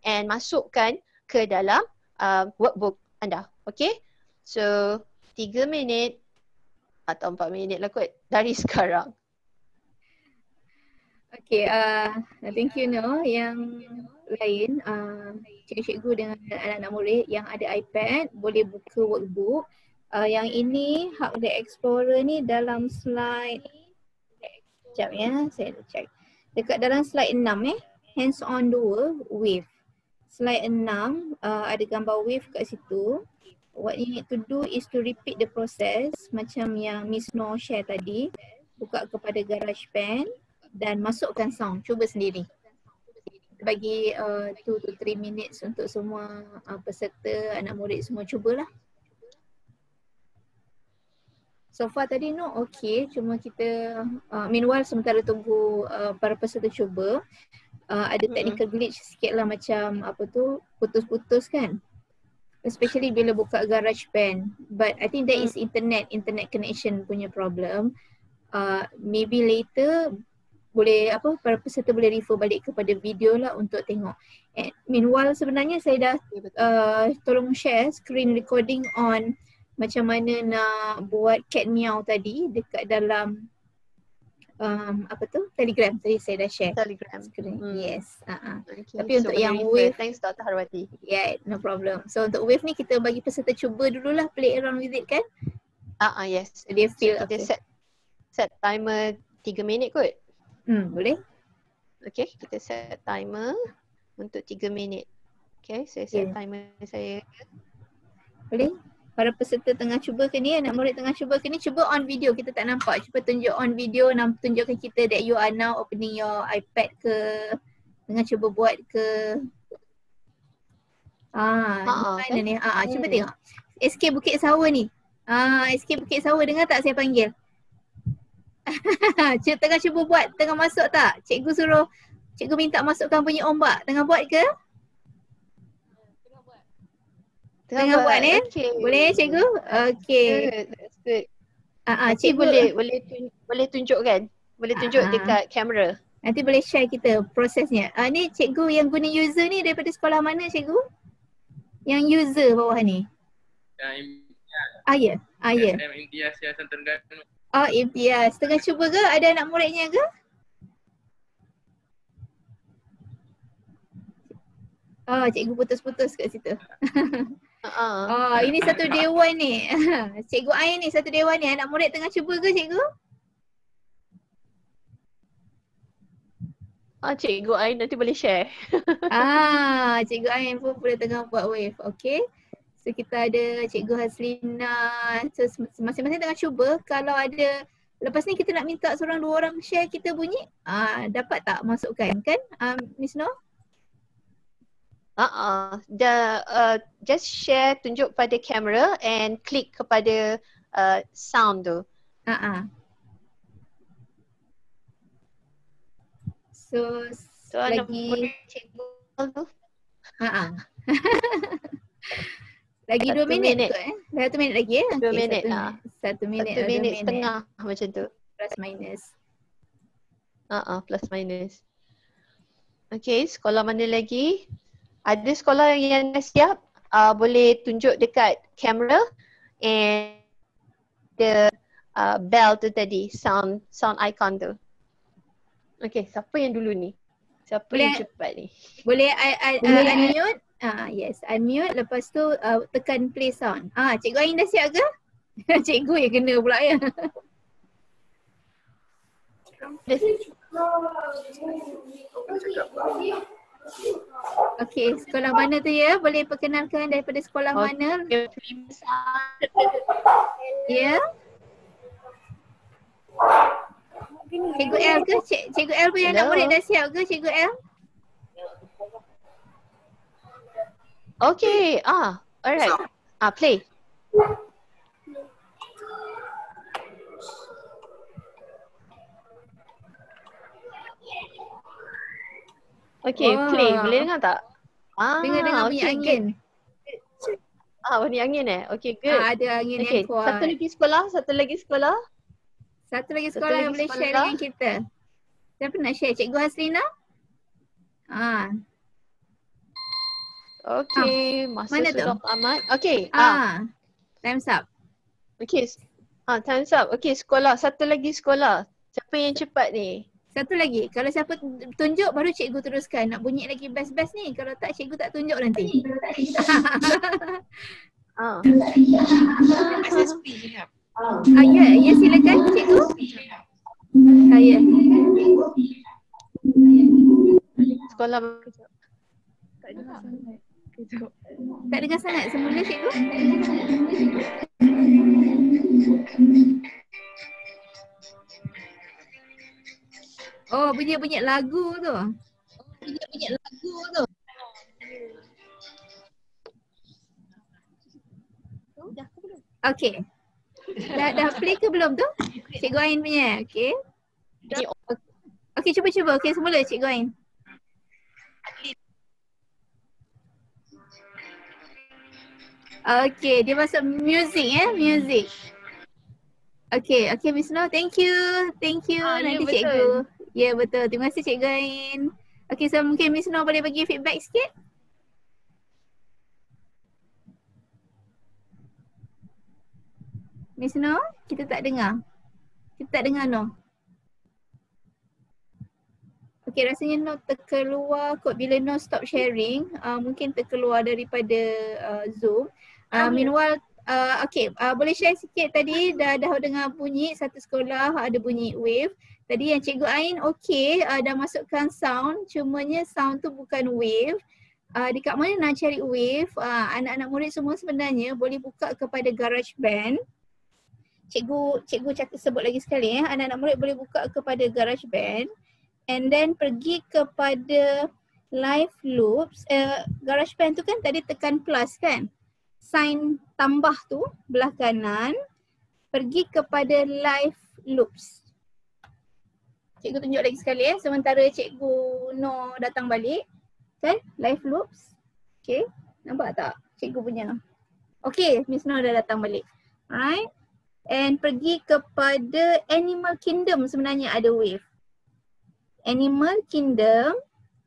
[SPEAKER 1] and masukkan ke dalam workbook anda. Okay, so 3 minit atau 4 minit lah kot dari sekarang.
[SPEAKER 2] Okay, thank you No. Yang lain, cikgu-cikgu dengan anak-anak murid yang ada iPad boleh buka workbook. Yang ini Hug the Explorer ni dalam slide, sekejap ya, saya nak check. Dekat dalam slide 6 hands on 2, wave. Slide 6 ada gambar wave kat situ. What you need to do is to repeat the process macam yang Miss No share tadi. Buka kepada GarageBand dan masukkan sound, cuba sendiri. Bagi 2 to 3 minutes untuk semua peserta, anak murid semua cubalah. So far tadi No okay, cuma kita meanwhile sementara tunggu para peserta cuba, ada technical glitch sikit lah macam apa tu, putus-putus kan. Especially bila buka GarageBand, but I think that is internet connection punya problem. Maybe later boleh para peserta boleh refer balik kepada video lah untuk tengok. And meanwhile sebenarnya saya dah tolong share screen recording on macam mana nak buat cat meow tadi dekat dalam Telegram. Tadi saya dah share Telegram screen. Yes. Okay. Tapi untuk yang wave,
[SPEAKER 1] thanks Dr. Harwati.
[SPEAKER 2] Yeah, no problem. So untuk wave ni kita bagi peserta cuba dululah play around with it kan?
[SPEAKER 1] Yes.
[SPEAKER 2] So, dia feel
[SPEAKER 1] so, kita set timer 3 minit kot.
[SPEAKER 2] Boleh.
[SPEAKER 1] Okay, kita set timer untuk 3 minit. Okay, saya set timer saya.
[SPEAKER 2] Boleh? Para peserta tengah cuba ke ni, anak murid tengah cuba ke ni, cuba on video, kita tak nampak. Cuba tunjuk on video, tunjukkan kita that you are now opening your iPad ke, tengah cuba buat ke. Mana ni? Cuba tengok. SK Bukit Sawa ni. SK Bukit Sawa, dengar tak saya panggil? Tengah cuba buat, tengah masuk tak? Cikgu suruh, cikgu minta masukkan bunyi ombak. Tengah buat ke? Tengah buat ni? Okay. Boleh cikgu? Okay.
[SPEAKER 1] That's good.
[SPEAKER 2] Cikgu
[SPEAKER 1] boleh tunjukkan. Boleh tunjuk dekat kamera.
[SPEAKER 2] Nanti boleh share kita prosesnya. Ni cikgu yang guna user ni daripada sekolah mana cikgu? Yang user bawah ni? Ya. Ya.
[SPEAKER 5] Imtiaz Yayasan Terengganu.
[SPEAKER 2] Imtiaz. Tengah cuba ke? Ada anak muridnya ke? Cikgu putus-putus kat situ. Ini satu dewan ni. Cikgu Ain ni satu dewan ni. Anak murid tengah cuba ke cikgu?
[SPEAKER 1] Cikgu Ain nanti boleh share.
[SPEAKER 2] Cikgu Ain pun boleh tengah buat wave. Okay. So kita ada Cikgu Haslina. So masing-masing tengah cuba. Kalau ada, lepas ni kita nak minta seorang dua orang share kita bunyi. Dapat tak masukkan kan Miss Noh?
[SPEAKER 1] Just share, tunjuk pada kamera and klik kepada sound tu.
[SPEAKER 2] So lagi
[SPEAKER 1] cikgu tu.
[SPEAKER 2] Lagi 2 minit kot 1 minit lagi
[SPEAKER 1] 2 minit lah.
[SPEAKER 2] 1 minit
[SPEAKER 1] 1 minit setengah macam tu.
[SPEAKER 2] Plus minus.
[SPEAKER 1] Plus minus. Okay, sekolah mana lagi? Ada sekolah yang dah siap, boleh tunjuk dekat kamera and the bell tu tadi, sound icon tu. Okay, siapa yang dulu ni? Siapa yang cepat ni?
[SPEAKER 2] Boleh unmute? Yes, unmute, lepas tu tekan play sound. Cikgu Ain dah siap ke? Cikgu yang kena pula ya. Okay, sekolah mana tu ya? Boleh perkenalkan daripada sekolah mana? Ya? Cikgu L ke? Cikgu L pun yang nak murid dah siap ke Cikgu L?
[SPEAKER 1] Okay, alright. Play. Okay, play. Boleh dengar tak?
[SPEAKER 2] Dengar bunyi angin.
[SPEAKER 1] Bunyi angin Okay, good.
[SPEAKER 2] Ada angin yang kuat.
[SPEAKER 1] Satu lagi sekolah. Satu lagi sekolah
[SPEAKER 2] yang boleh share dengan kita. Siapa nak share? Cikgu Haslina?
[SPEAKER 1] Okay, masa
[SPEAKER 2] mana
[SPEAKER 1] sudah
[SPEAKER 2] tu?
[SPEAKER 1] amat. Okay.
[SPEAKER 2] Time's up.
[SPEAKER 1] Okay. Time's up. Okay, sekolah. Satu lagi sekolah. Siapa yang cepat ni?
[SPEAKER 2] Satu lagi. Kalau siapa tunjuk baru cikgu teruskan. Nak bunyi lagi best-best ni. Kalau tak cikgu tak tunjuk nanti. Ya silakan cikgu. Ya.
[SPEAKER 1] Sekolah
[SPEAKER 2] tak dengar sangat semula cikgu. Oh, bunyi lagu tu. Okay. Dah play ke belum tu? Cikgu Ain punya. Okay. Okay, cuba. Okay, semula Cikgu Ain. Okay, dia masuk music music. Okay, Miss Noh, thank you. Nanti cikgu. Ya betul. Terima kasih Cikgu Ain. Okay, so mungkin Miss Noh boleh bagi feedback sikit? Miss Noh, kita tak dengar. Noh. Okay, rasanya Noh terkeluar kot bila Noh stop sharing. Mungkin terkeluar daripada Zoom. Meanwhile, boleh share sikit tadi dah dengar bunyi satu sekolah ada bunyi wave. Tadi yang Cikgu Ain dah masukkan sound, cumanya sound tu bukan wave. Dekat mana nak cari wave? Anak-anak murid semua sebenarnya boleh buka kepada GarageBand. Cikgu sebut lagi sekali anak-anak murid boleh buka kepada GarageBand and then pergi kepada live loops. GarageBand tu kan tadi tekan plus kan? Sign tambah tu belah kanan, pergi kepada live loops. Cikgu tunjuk lagi sekali sementara Cikgu Noh datang balik. Kan? Live loops. Okay. Nampak tak Cikgu punya? Okay, Miss Noh dah datang balik. Alright. And pergi kepada Animal Kingdom sebenarnya ada wave. Animal Kingdom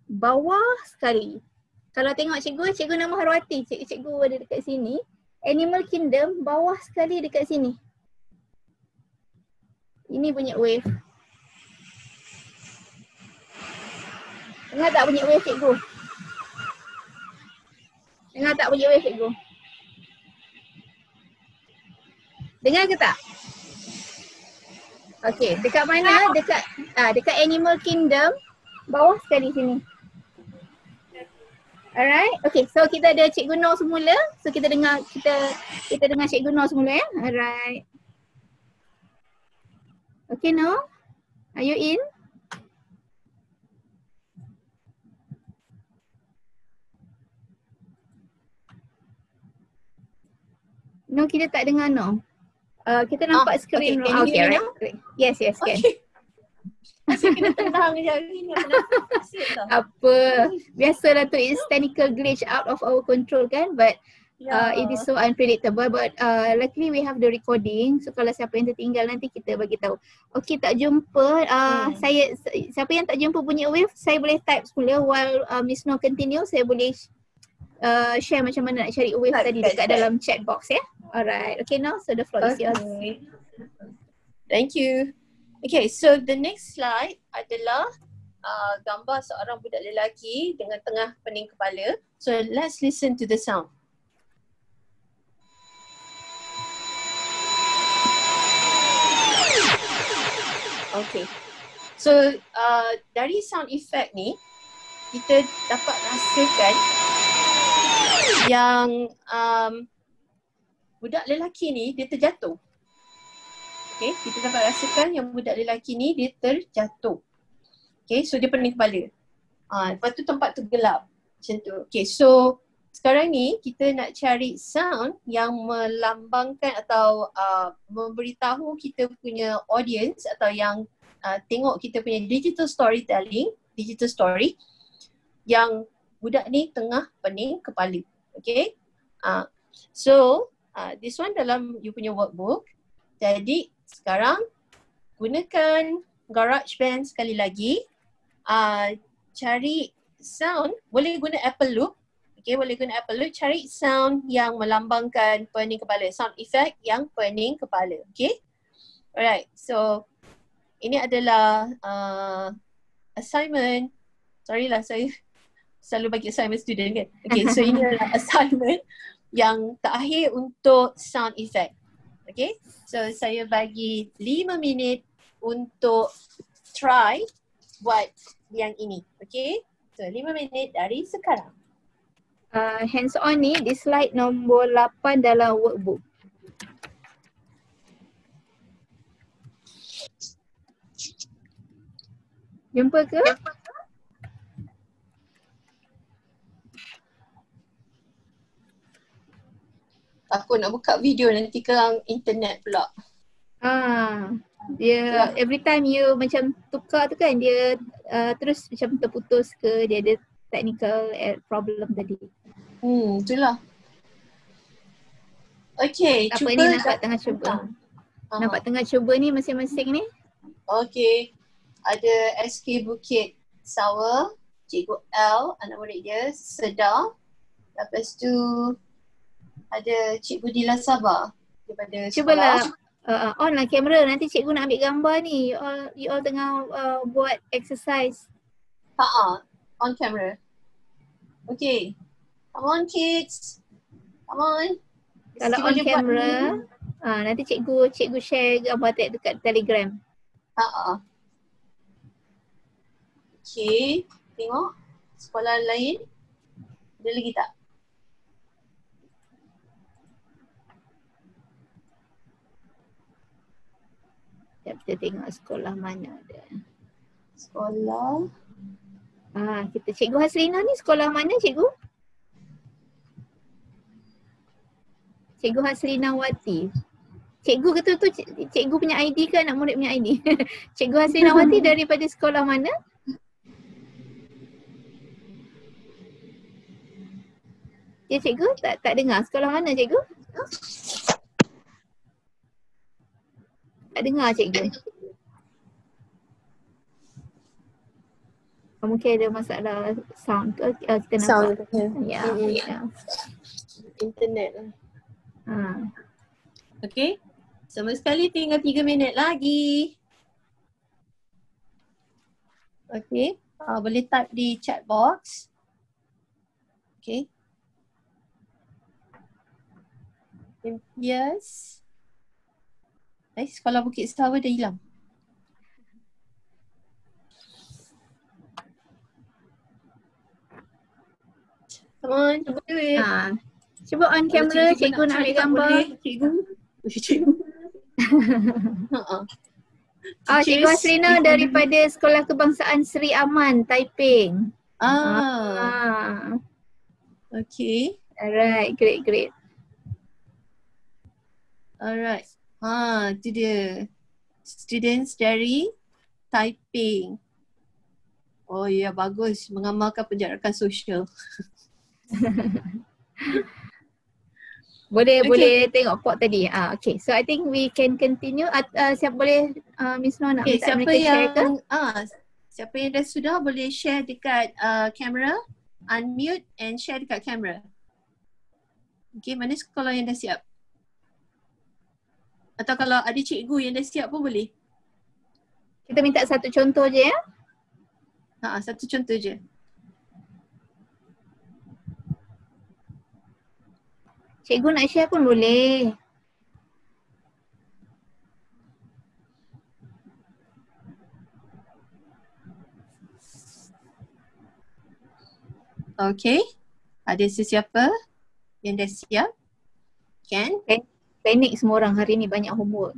[SPEAKER 2] bawah sekali. Kalau tengok cikgu nama Harwati. Cikgu ada dekat sini. Animal Kingdom bawah sekali dekat sini. Ini bunyi wave. Dengar tak bunyi wave cikgu? Dengar ke tak? Okey, dekat mana? Dekat Animal Kingdom bawah sekali sini. Alright. Okay, so kita ada Cikgu Nur semula. So kita dengar Cikgu Nur semula ya. Alright. Okay Nur, are you in? No, kita tak dengar Nur. Kita nampak skrin.
[SPEAKER 1] Okay,
[SPEAKER 2] right. Yes, can.
[SPEAKER 1] Okay. Asyik kena tenang je hari ni.
[SPEAKER 2] Apa, biasalah tu, it's technical glitch out of our control kan, but it is so unpredictable, but luckily we have the recording, so kalau siapa yang tertinggal nanti kita bagi tahu. Okay, tak jumpa, saya, siapa yang tak jumpa bunyi wave, saya boleh type semula while Miss Nur continue, saya boleh share macam mana nak cari wave tadi dekat dalam chat box ya. Alright, okay Nur, so the floor is yours.
[SPEAKER 1] Thank you. Okay, so the next slide adalah gambar seorang budak lelaki dengan tengah pening kepala. So let's listen to the sound. Okay, so dari sound effect ni kita dapat rasakan yang budak lelaki ni dia terjatuh. Okay, kita dapat rasakan yang budak lelaki ni dia terjatuh. Okay, so dia pening kepala. Lepas tu tempat tu gelap. Macam tu. Okay, so sekarang ni kita nak cari sound yang melambangkan atau memberitahu kita punya audience atau yang tengok kita punya digital storytelling, digital story yang budak ni tengah pening kepala. Okay, so this one dalam you punya workbook. Jadi sekarang gunakan GarageBand sekali lagi. Cari sound, boleh guna Apple Loop. Okay, boleh guna Apple Loop, cari sound yang melambangkan pening kepala, sound effect yang pening kepala. Okay, alright, so ini adalah assignment. Sorry lah, saya selalu bagi assignment student kan. Okay, so ini adalah assignment yang terakhir untuk sound effect. Okay, so saya bagi 5 minit untuk try buat yang ini. Okay, so 5 minit dari sekarang.
[SPEAKER 2] Hands on ni di slide nombor 8 dalam workbook. Jumpa ke?
[SPEAKER 1] Takut nak buka video nanti kerang internet pula.
[SPEAKER 2] Dia every time you macam tukar tu kan dia terus macam terputus ke, dia ada technical problem tadi.
[SPEAKER 1] Itulah. Okay,
[SPEAKER 2] apa
[SPEAKER 1] cuba
[SPEAKER 2] ni nampak tengah cuba. Nampak tengah cuba ni masing-masing ni.
[SPEAKER 1] Okay, ada SK Bukit Sawa, Cikgu L, anak murid dia, Sedar. Lepas tu ada Cikgu Dila Sabah daripada
[SPEAKER 2] Cubalah
[SPEAKER 1] sekolah.
[SPEAKER 2] on lah kamera, nanti cikgu nak ambil gambar ni. You all tengah buat exercise.
[SPEAKER 1] On camera. Okay. Come on kids. Come on.
[SPEAKER 2] Kalau on camera, nanti cikgu share gambar dekat Telegram.
[SPEAKER 1] Okay. Tengok sekolah lain. Ada lagi tak?
[SPEAKER 2] Kita tengok sekolah mana ada.
[SPEAKER 1] Sekolah.
[SPEAKER 2] Kita Cikgu Hasrina ni sekolah mana cikgu? Cikgu Hasrina Wati. Cikgu kata tu cikgu punya ID ke anak murid punya ID? Cikgu Hasrina Wati daripada sekolah mana? Ya cikgu, tak dengar. Sekolah mana cikgu? Tak dengar cikgu. Mungkin ada masalah sound ke? Kita nampak.
[SPEAKER 1] Sound.
[SPEAKER 2] Ya.
[SPEAKER 1] Internet lah. Okay. Sama sekali tinggal 3 minit lagi. Okay. Boleh type di chat box. Okay. Yes. Sekolah Bukit Sawa dah hilang. Come on, cuba do it.
[SPEAKER 2] Cuba on camera, cikgu nak ambil gambar.
[SPEAKER 1] Cikgu. Cikgu.
[SPEAKER 2] Cikgu Asrina daripada Sekolah Kebangsaan Seri Aman, Taiping.
[SPEAKER 1] Okay.
[SPEAKER 2] Alright, great.
[SPEAKER 1] Alright. Itu dia. Students dari Taiping. Oh ya, bagus. Mengamalkan penjarakan sosial.
[SPEAKER 2] Boleh tengok pot tadi. Okay, so I think we can continue. Siapa boleh Miss Noor nak minta mereka share ke?
[SPEAKER 1] Siapa yang dah sudah boleh share dekat kamera, unmute and share dekat kamera. Okay, mana sekolah yang dah siap? Atau kalau ada cikgu yang dah siap pun boleh.
[SPEAKER 2] Kita minta satu contoh je ya.
[SPEAKER 1] Satu contoh je.
[SPEAKER 2] Cikgu nak share pun boleh.
[SPEAKER 1] Okay. Ada sesiapa yang dah siap? Kan?
[SPEAKER 2] Panik semua orang hari ni, banyak homework.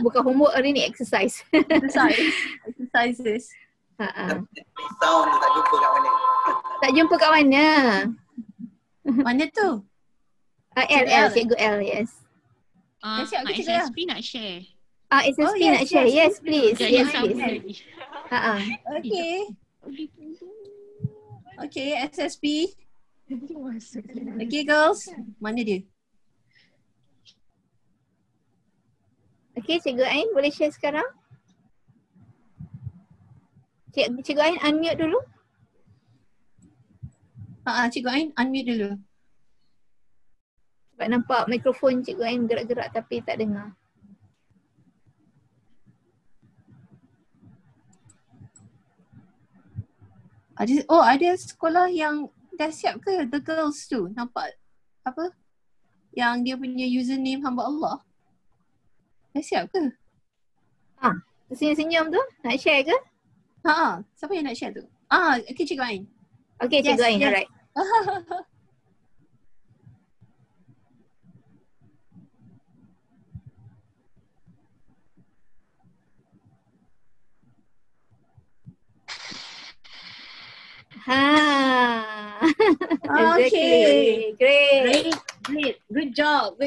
[SPEAKER 2] Bukan homework hari ni, exercise.
[SPEAKER 1] Exercises.
[SPEAKER 9] Sound tak jumpa kat mana?
[SPEAKER 2] Tak jumpa kat mana?
[SPEAKER 1] Mana tu?
[SPEAKER 2] Cikgu L, yes.
[SPEAKER 7] Mak SSP nak share.
[SPEAKER 2] SSP nak share, yes please. Yes please.
[SPEAKER 1] Okay, SSP. Okay girls, mana dia?
[SPEAKER 2] Okay, Cikgu Ain boleh share sekarang? Cikgu Ain unmute dulu.
[SPEAKER 1] Cikgu Ain unmute dulu.
[SPEAKER 2] Sebab nampak mikrofon Cikgu Ain gerak-gerak tapi tak dengar.
[SPEAKER 1] Ada sekolah yang dah siap ke? The girls tu nampak apa? Yang dia punya username hamba Allah. Dah siap ke?
[SPEAKER 2] Senyum-senyum tu nak share ke?
[SPEAKER 1] Siapa yang nak share tu? Okay, Cikgu Ain.
[SPEAKER 2] Okay, Cikgu Ain, alright.
[SPEAKER 1] Okay.
[SPEAKER 2] Great.
[SPEAKER 1] Good job.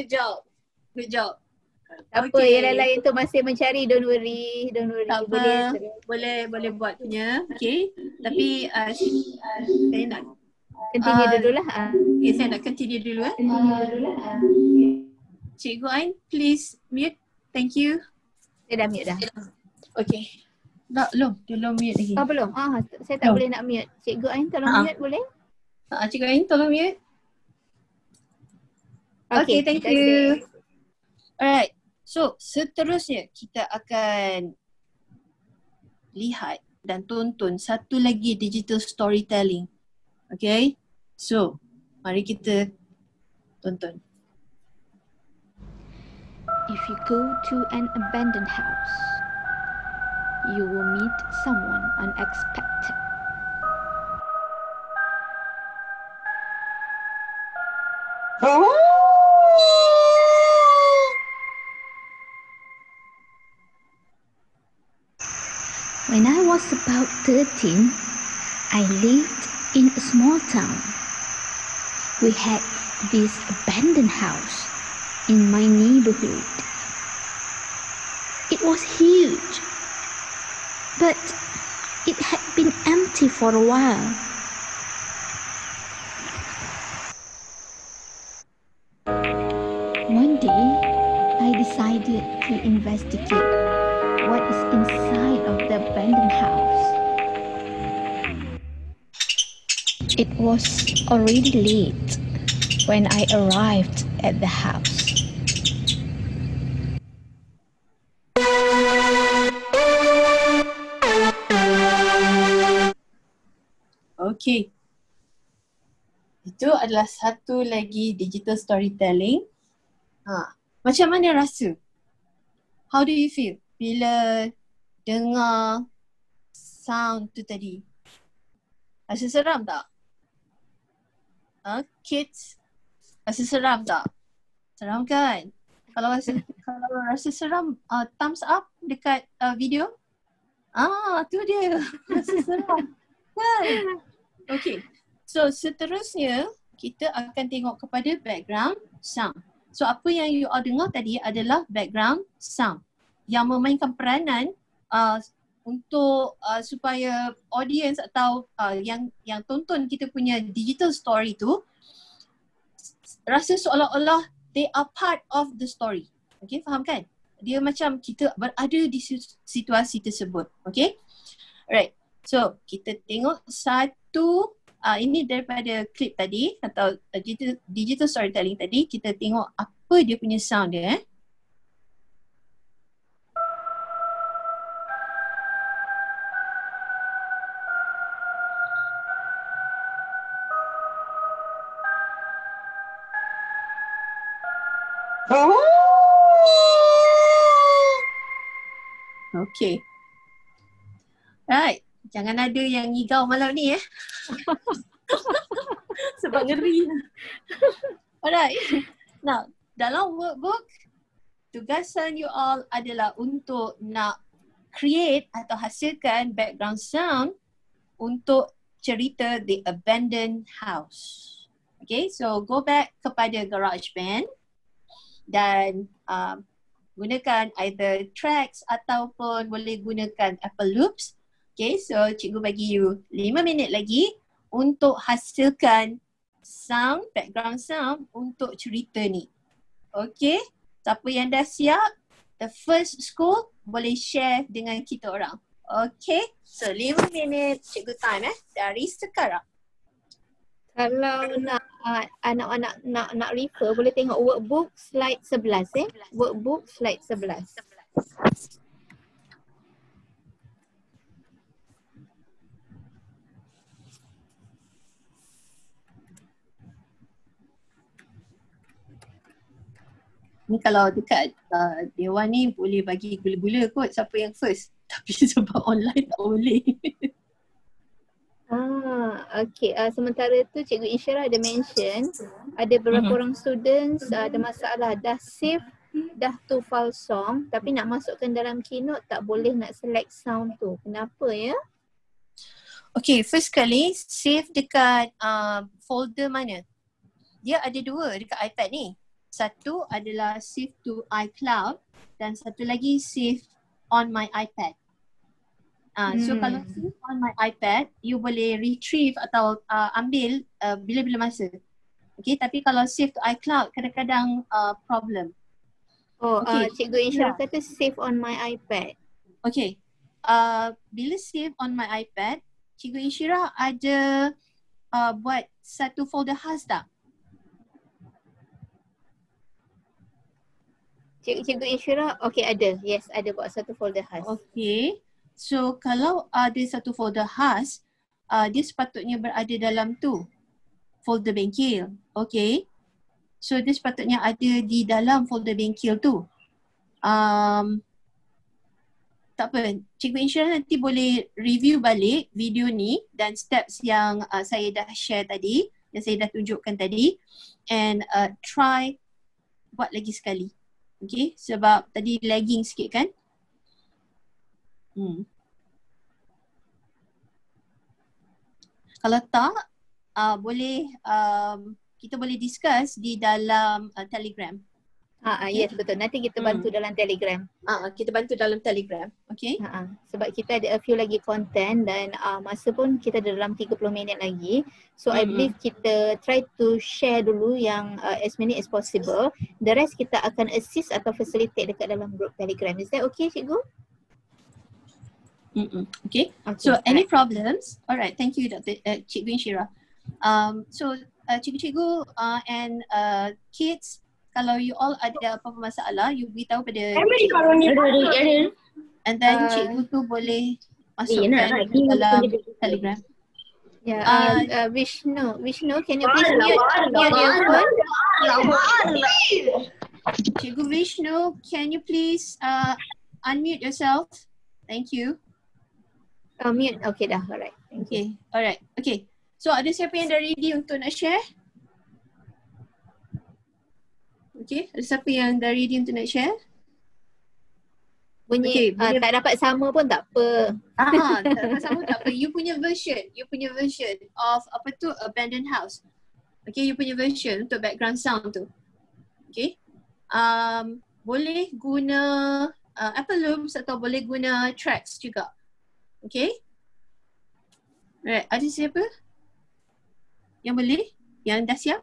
[SPEAKER 2] Apa yang lain tu masih mencari, don't worry.
[SPEAKER 1] Tak apa, boleh buat punya. Okay, tapi saya nak
[SPEAKER 2] continue dululah.
[SPEAKER 1] Okay, saya nak continue dulu. Cikgu Ain, please mute. Thank you.
[SPEAKER 2] Saya dah mute dah.
[SPEAKER 1] Okay. Belum mute lagi.
[SPEAKER 2] Belum? Saya tak boleh nak mute. Cikgu Ain tolong mute boleh?
[SPEAKER 1] Cikgu Ain tolong mute. Okay, thank you. Alright. So, seterusnya kita akan lihat dan tonton satu lagi digital storytelling. Okay. So, mari kita tonton.
[SPEAKER 4] If you go to an abandoned house, you will meet someone unexpected. When I was about 13, I lived in a small town. We had this abandoned house in my neighborhood. It was huge, but it had been empty for a while. One day, I decided to investigate what is inside of the abandoned house. It was already late when I arrived at the house.
[SPEAKER 1] Okay. Itu adalah satu lagi digital storytelling. Macam mana rasa? How do you feel bila dengar sound tu tadi? Rasa seram tak? Kids, rasa seram tak? Seram kan? Kalau rasa seram, thumbs up dekat video. Tu dia. Rasa seram. Kan? Okay. So seterusnya, kita akan tengok kepada background sound. So apa yang you all dengar tadi adalah background sound yang memainkan peranan untuk supaya audience atau yang tonton kita punya digital story tu rasa seolah-olah they are part of the story. Okay, faham kan? Dia macam kita berada di situasi tersebut. Okay? Alright. So, kita tengok satu, ini daripada klip tadi atau digital storytelling tadi. Kita tengok apa dia punya sound dia. Okay. Right. Jangan ada yang ngigau malam ni sebab ngeri. Alright. Now, dalam workbook, tugasan you all adalah untuk nak create atau hasilkan background sound untuk cerita The Abandoned House. Okay, so go back kepada GarageBand dan gunakan either tracks ataupun boleh gunakan Apple Loops. Okay, so cikgu bagi you 5 minit lagi untuk hasilkan sound, background sound untuk cerita ni. Okay, siapa yang dah siap, the first school boleh share dengan kita orang. Okay, so 5 minit cikgu time dari sekarang.
[SPEAKER 2] Kalau nak anak-anak nak refer, boleh tengok workbook slide 11 Workbook slide 11.
[SPEAKER 1] Ni kalau dekat Dewan ni boleh bagi gula-gula kot siapa yang first. Tapi sebab online tak boleh.
[SPEAKER 2] Okay. Sementara tu Cikgu Insyirah ada mention ada beberapa orang students ada masalah dah save dah tu file song tapi nak masukkan dalam Keynote tak boleh nak select sound tu. Kenapa ya?
[SPEAKER 1] Okay, first kali save dekat folder mana? Dia ada dua dekat iPad ni. Satu adalah save to iCloud dan satu lagi save on my iPad. So kalau save on my iPad, you boleh retrieve atau ambil bila-bila masa. Okay, tapi kalau save to iCloud kadang-kadang problem.
[SPEAKER 2] Cikgu Insyirah kata save on my iPad.
[SPEAKER 1] Okay, bila save on my iPad, Cikgu Insyirah ada buat satu folder khas tak?
[SPEAKER 2] Cikgu Insyirah, okay ada. Yes, ada buat satu folder khas.
[SPEAKER 1] Okay. So kalau ada satu folder khas, dia sepatutnya berada dalam tu. Folder bengkel. Okay. So dia sepatutnya ada di dalam folder bengkel tu. Tak apa. Cikgu Insyirah nanti boleh review balik video ni dan steps yang saya dah share tadi, yang saya dah tunjukkan tadi, and try buat lagi sekali. Okay, sebab tadi lagging sikit kan. Kalau tak, boleh kita boleh discuss di dalam Telegram.
[SPEAKER 2] Yes, betul. Nanti kita bantu dalam Telegram.
[SPEAKER 1] Kita bantu dalam Telegram. Okay.
[SPEAKER 2] Sebab kita ada a few lagi content dan masa pun kita ada dalam 30 minit lagi. So I believe kita try to share dulu yang as many as possible. The rest kita akan assist atau facilitate dekat dalam group Telegram. Is that okay, cikgu?
[SPEAKER 1] Okay. So any problems? Alright, thank you Dr. Cikgu Insyirah. So cikgu-cikgu and kids, kalau you all ada apa-apa masalah, you beritahu pada cikgu. And then cikgu tu boleh masukkan dalam Telegram.
[SPEAKER 2] Vishnu, can you please mute your phone?
[SPEAKER 1] Cikgu Vishnu, can you please unmute yourself? Thank you.
[SPEAKER 2] Mute, okay dah, alright.
[SPEAKER 1] Okay, alright. Okay, so ada siapa yang dah ready untuk nak share? Okay, ada siapa yang dah ready untuk nak share?
[SPEAKER 2] Bunyi tak dapat sama pun tak apa.
[SPEAKER 1] Tak dapat sama tak apa. You punya version of apa tu abandoned house. Okay, you punya version untuk background sound tu. Okay. Boleh guna Apple Loops atau boleh guna tracks juga. Okay. Alright, ada siapa yang boleh? Yang dah siap?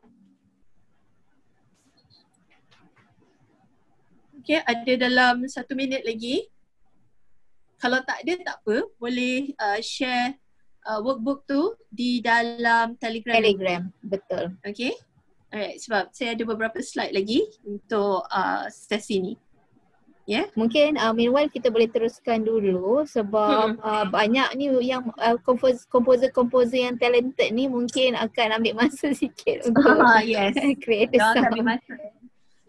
[SPEAKER 1] Okay, ada dalam 1 minit lagi. Kalau tak ada tak apa, boleh share workbook tu di dalam Telegram.
[SPEAKER 2] Telegram, betul.
[SPEAKER 1] Okay. Alright, sebab saya ada beberapa slide lagi untuk sesi ni. Yeah.
[SPEAKER 2] Mungkin meanwhile kita boleh teruskan dulu sebab banyak ni yang komposer yang talented ni mungkin akan ambil masa sikit untuk
[SPEAKER 1] yes.
[SPEAKER 2] create the sound.
[SPEAKER 1] Ambil masa.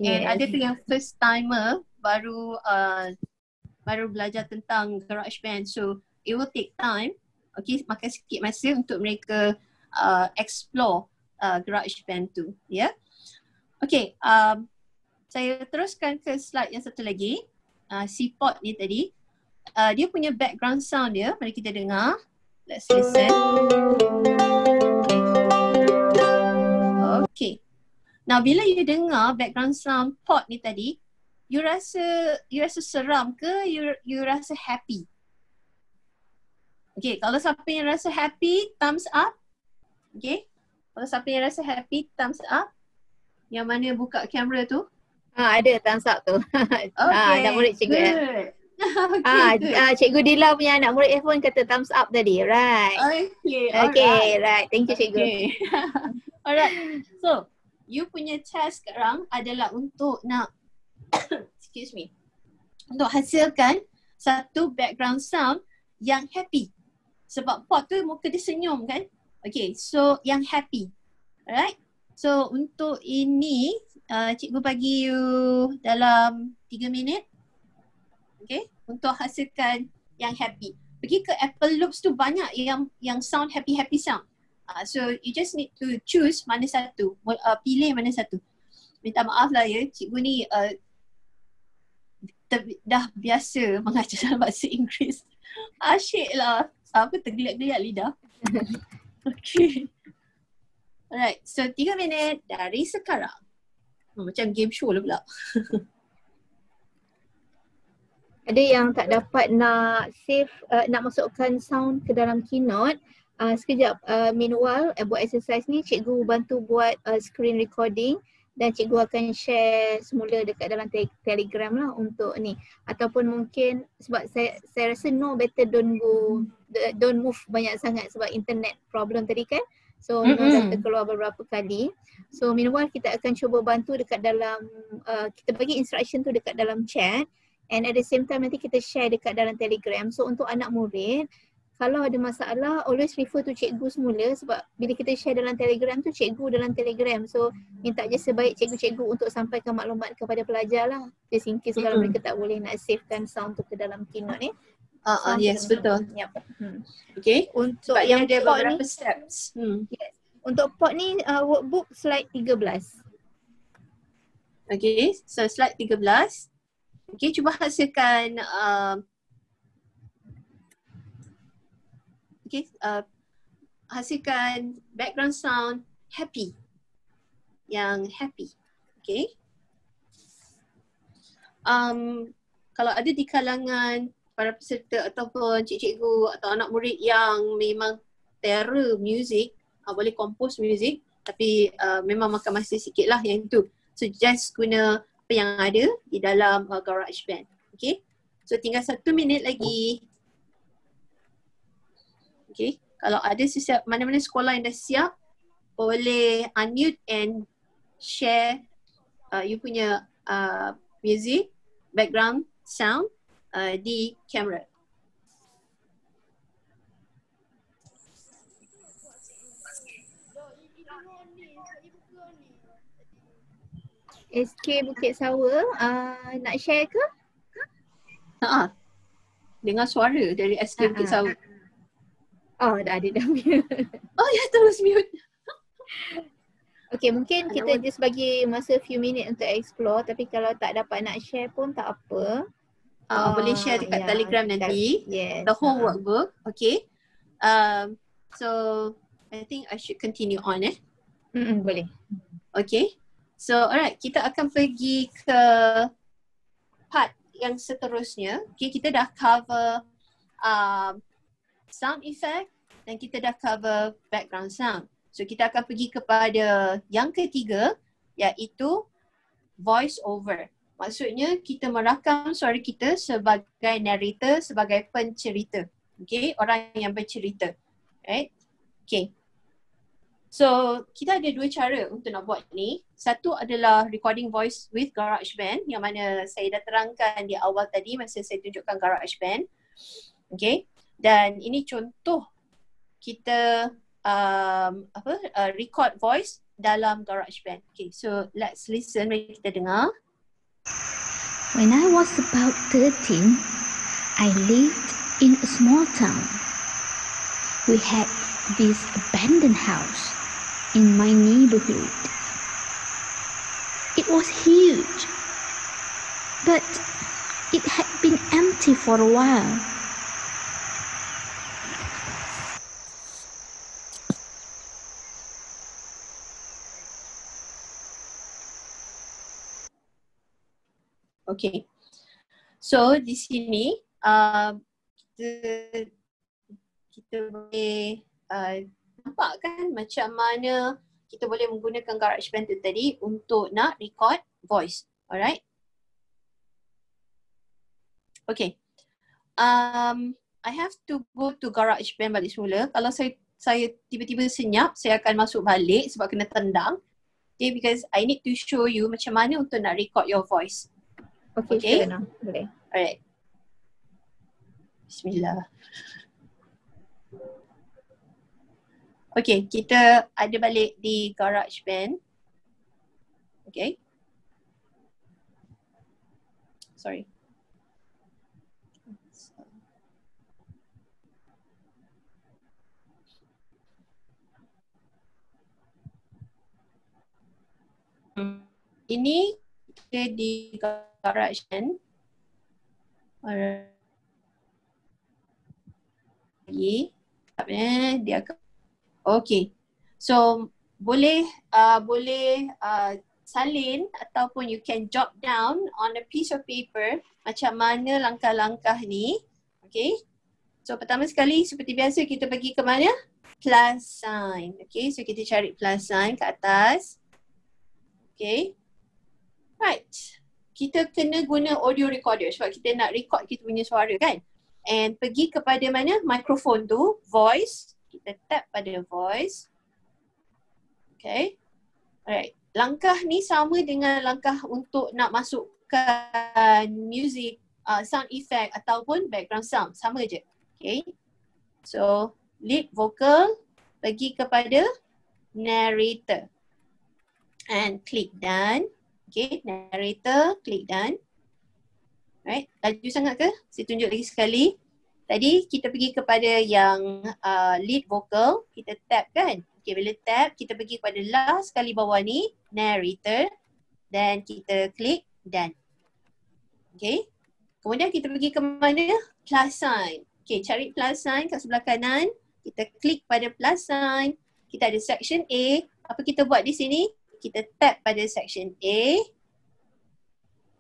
[SPEAKER 1] And ada tu yang first timer baru belajar tentang GarageBand, so it will take time. Okay, makan sikit masa untuk mereka explore GarageBand tu, ya. Yeah? Okay, saya teruskan ke slide yang satu lagi. Seaport ni tadi, dia punya background sound dia, mari kita dengar. Let's listen. Okay. Now bila you dengar background sound pot ni tadi, you rasa seram ke you rasa happy? Okay, kalau siapa yang rasa happy, thumbs up. Okay, kalau siapa yang rasa happy, thumbs up. Yang mana buka kamera tu?
[SPEAKER 2] Ada thumbs up tu.
[SPEAKER 1] Okay,
[SPEAKER 2] anak murid cikgu. Cikgu Dila punya anak murid F1 kata thumbs up tadi, right? Okay, right. Thank you cikgu.
[SPEAKER 1] Okay. Alright, so you punya task sekarang adalah untuk nak excuse me, untuk hasilkan satu background sound yang happy. Sebab pot tu muka dia senyum kan? Okay, so yang happy. Alright, so untuk ini cikgu bagi you dalam 3 minit. Okay, untuk hasilkan yang happy. Pergi ke Apple Loops tu banyak yang sound happy sound. So you just need to choose mana satu, pilih mana satu. Minta maaf lah ya, cikgu ni dah biasa mengajar dalam bahasa Inggeris. Asyik lah, tergeliat-geliat lidah. Okay. Alright, so 3 minit dari sekarang. Macam game show lah pula.
[SPEAKER 2] Ada yang tak dapat nak save, nak masukkan sound ke dalam Keynote. Sekejap, meanwhile buat exercise ni cikgu bantu buat screen recording dan cikgu akan share semula dekat dalam Telegram lah untuk ni. Ataupun mungkin sebab saya rasa better don't move banyak sangat sebab internet problem tadi kan. So dah terkeluar beberapa kali. So meanwhile kita akan cuba bantu dekat dalam, kita bagi instruction tu dekat dalam chat, and at the same time nanti kita share dekat dalam Telegram. So untuk anak murid, kalau ada masalah, always refer to cikgu semula sebab bila kita share dalam Telegram tu, cikgu dalam Telegram. So minta je sebaik cikgu-cikgu untuk sampaikan maklumat kepada pelajar lah. Just in case kalau mereka tak boleh nak savekan sound tu ke dalam Keynote ni.
[SPEAKER 1] Yes, betul.
[SPEAKER 2] Yep.
[SPEAKER 1] Okay,
[SPEAKER 2] untuk
[SPEAKER 1] sebab
[SPEAKER 2] yang
[SPEAKER 1] ada
[SPEAKER 2] pot
[SPEAKER 1] beberapa
[SPEAKER 2] ni,
[SPEAKER 1] steps.
[SPEAKER 2] Yes. Untuk pot ni workbook slide 13.
[SPEAKER 1] Okay, so slide 13. Okay, cuba hasilkan hasilkan background sound happy. Yang happy. Okay. Kalau ada di kalangan para peserta ataupun cikgu atau anak murid yang memang terror music, boleh compose music tapi memang makan masa sikit lah yang itu. So just guna apa yang ada di dalam GarageBand. Okay. So tinggal 1 minit lagi. Okay, kalau ada mana-mana sekolah yang dah siap, boleh unmute and share you punya music, background sound di kamera.
[SPEAKER 2] SK Bukit Sawa, nak share ke?
[SPEAKER 1] Dengar suara dari SK Bukit Sawa.
[SPEAKER 2] Oh, dah ada dah mute.
[SPEAKER 1] Oh ya, terus mute.
[SPEAKER 2] Okay, mungkin kita just bagi masa few minit untuk explore, tapi kalau tak dapat nak share pun tak apa.
[SPEAKER 10] Boleh share dekat Telegram nanti.
[SPEAKER 2] Yes.
[SPEAKER 10] The whole workbook. Okay. So I think I should continue on
[SPEAKER 2] Boleh.
[SPEAKER 10] Okay. So alright, kita akan pergi ke part yang seterusnya. Okay, kita dah cover sound effect dan kita dah cover background sound. So kita akan pergi kepada yang ketiga, iaitu voice over. Maksudnya kita merakam suara kita sebagai narrator, sebagai pencerita. Okay, orang yang bercerita. Right? Okay. So kita ada dua cara untuk nak buat ni. Satu adalah recording voice with GarageBand yang mana saya dah terangkan di awal tadi masa saya tunjukkan GarageBand. Okay. Dan ini contoh kita record voice dalam GarageBand. Okay, so let's listen. Mari kita dengar.
[SPEAKER 4] When I was about 13, I lived in a small town. We had this abandoned house in my neighborhood. It was huge, but it had been empty for a while.
[SPEAKER 10] Okay, so di sini kita boleh nampak kan macam mana kita boleh menggunakan GarageBand tu tadi untuk nak record voice. Alright. Okay. I have to go to GarageBand balik semula. Kalau saya tiba-tiba senyap, saya akan masuk balik sebab kena tendang. Okay, because I need to show you macam mana untuk nak record your voice.
[SPEAKER 2] Okay, sure, boleh.
[SPEAKER 10] Alright. Bismillah. Okay, kita ada balik di GarageBand. Okay. Sorry. Ini kita di GarageBand. Alright. Dia akan. Okay. So boleh salin ataupun you can jot down on a piece of paper macam mana langkah-langkah ni. Okay. So pertama sekali seperti biasa kita pergi ke mana? Plus sign. Okay. So kita cari plus sign ke atas. Okay. Right. Kita kena guna audio recorder sebab kita nak record kita punya suara kan. And pergi kepada mana? Mikrofon tu. Voice. Kita tap pada voice. Okay. Alright. Langkah ni sama dengan langkah untuk nak masukkan music, sound effect ataupun background sound. Sama je. Okay. So, lead vocal. Pergi kepada narrator. And click done. Okay. Narrator. Click done. Right. Laju sangat ke? Saya tunjuk lagi sekali. Tadi kita pergi kepada yang lead vocal, kita tap kan. Okay, bila tap kita pergi kepada last sekali bawah ni, narrator, dan kita klik done. Okay, kemudian kita pergi ke mana? Plus sign. Okay, cari plus sign kat sebelah kanan, kita klik pada plus sign, kita ada section A. Apa kita buat di sini? Kita tap pada section A.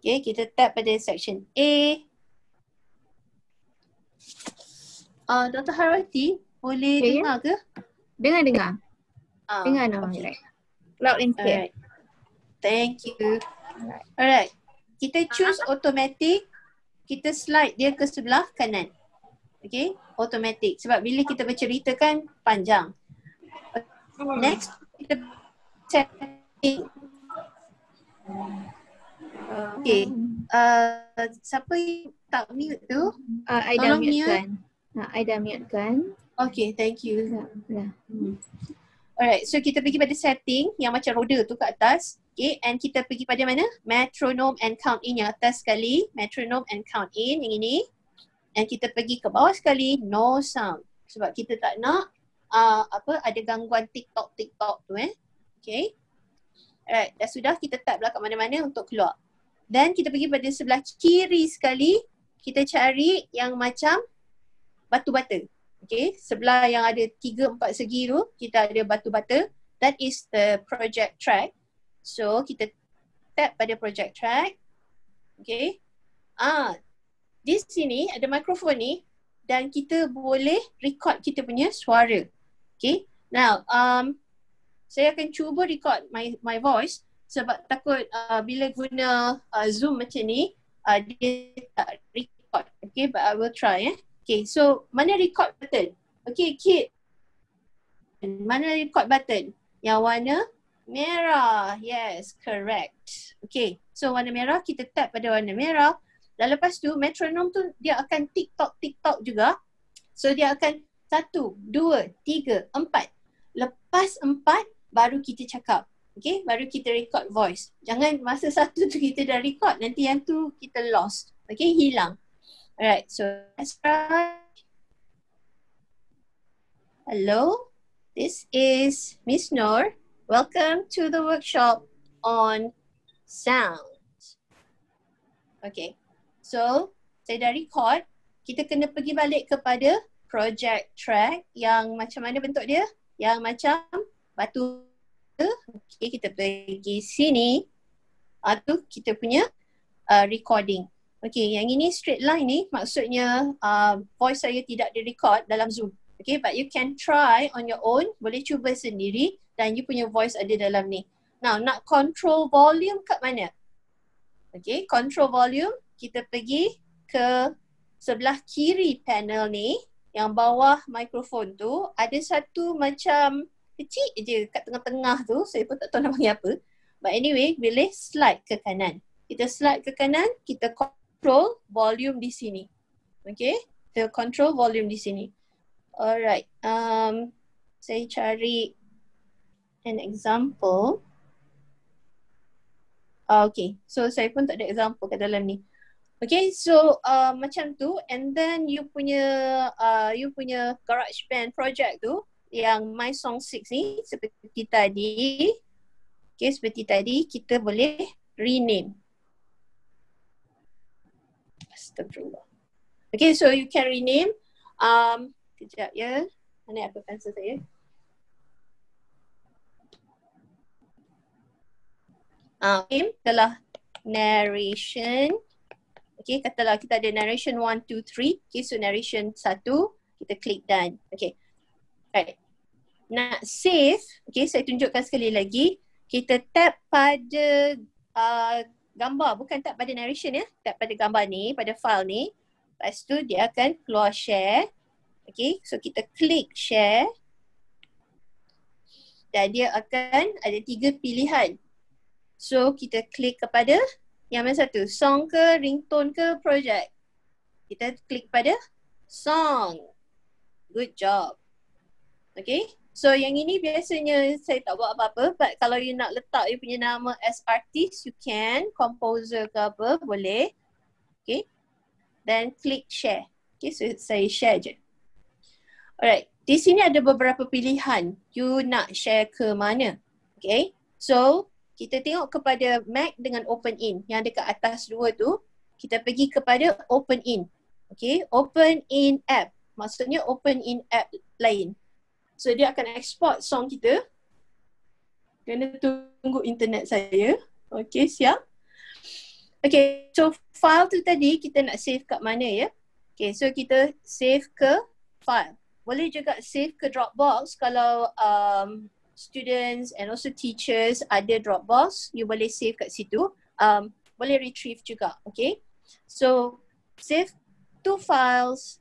[SPEAKER 10] Okay, kita tap pada section A. Dr. Harwati, boleh dengar ke?
[SPEAKER 2] Dengar. Dengar nama
[SPEAKER 10] okay.
[SPEAKER 2] Loud and clear.
[SPEAKER 10] Alright. Thank you. Alright. Kita choose automatic. Kita slide dia ke sebelah kanan. Okay, automatic. Sebab bila kita bercerita kan panjang. Next, kita setting. Okay. Siapa yang tak mute tu?
[SPEAKER 2] I dah mute kan. I dah mute kan.
[SPEAKER 10] Okay, thank you.
[SPEAKER 2] Ya.
[SPEAKER 10] Alright, so kita pergi pada setting yang macam roda tu kat atas. Okay, and kita pergi pada mana? Metronome and count in yang atas sekali. Metronome and count in yang ini. And kita pergi ke bawah sekali, no sound. Sebab kita tak nak ada gangguan TikTok tu Okay. Alright, dah sudah kita tap lah kat mana-mana untuk keluar. Dan kita pergi pada sebelah kiri sekali, kita cari yang macam batu bata. Okay, sebelah yang ada 3-4 segi tu, kita ada batu bata. That is the project track. So, kita tap pada project track. Okay. Di sini ada mikrofon ni dan kita boleh record kita punya suara. Okay. Now, saya akan cuba record my voice sebab takut bila guna Zoom macam ni, dia tak record. Okay, but I will try. Okay, so mana record button? Okay, Kit. Mana record button? Yang warna merah. Yes, correct. Okay, so warna merah, kita tap pada warna merah. Dan lepas tu, metronom tu dia akan TikTok juga. So dia akan 1, 2, 3, 4. Lepas 4, baru kita cakap. Okay, baru kita record voice. Jangan masa satu tu kita dah record, nanti yang tu kita lost. Okay, hilang. Alright, so let's try. Hello, this is Miss Noor. Welcome to the workshop on sound. Okay, so saya dah record. Kita kena pergi balik kepada project track yang macam mana bentuk dia? Yang macam batu. Okay, kita pergi sini. Tu kita punya recording. Okay, yang ini straight line ni maksudnya voice saya tidak di-record dalam Zoom. Okay, but you can try on your own. Boleh cuba sendiri dan you punya voice ada dalam ni. Now, nak control volume kat mana? Okay, control volume, kita pergi ke sebelah kiri panel ni. Yang bawah mikrofon tu ada satu macam kecil je kat tengah-tengah tu. Saya pun tak tahu nak panggil apa. But anyway, boleh slide ke kanan. Kita slide ke kanan, kita control volume di sini. Okay, kita control volume di sini. Alright, saya cari an example. Okay, so saya pun tak ada example kat dalam ni. Okay, so macam tu, and then you punya GarageBand project tu yang My Song 6 ni seperti tadi. Okay, seperti tadi kita boleh rename. Astagfirullah. Okay, so you can rename. Kejap ya. Mana apa pencil saya? Okay, telah narration. Okay, katalah kita ada narration 1, 2, 3. Okay, so narration 1, kita klik done. Okay, right. Nak save, okay, saya tunjukkan sekali lagi. Kita tap pada gambar, bukan tap pada narration ya. Tap pada gambar ni, pada file ni. Lepas tu dia akan keluar share. Okay, so kita klik share. Dan dia akan ada 3 pilihan. So kita klik kepada yang mana satu? Song ke, ringtone ke, project? Kita klik pada song. Good job. Okay, so yang ini biasanya saya tak buat apa-apa. But kalau you nak letak you punya nama as artist, you can. Composer ke apa, boleh. Okay, then klik share. Okay, so saya share je. Alright, di sini ada beberapa pilihan. You nak share ke mana? Okay, so kita tengok kepada Mac dengan Open In. Yang dekat atas dua tu, kita pergi kepada Open In. Okay, Open In App. Maksudnya Open In App lain. So dia akan export song kita. Kena tunggu internet saya. Okay, siap? Okay, so file tu tadi kita nak save kat mana ya? Okay, so kita save ke file. Boleh juga save ke Dropbox kalau students and also teachers ada Dropbox, you boleh save kat situ. Boleh retrieve juga, okay? So, save 2 files.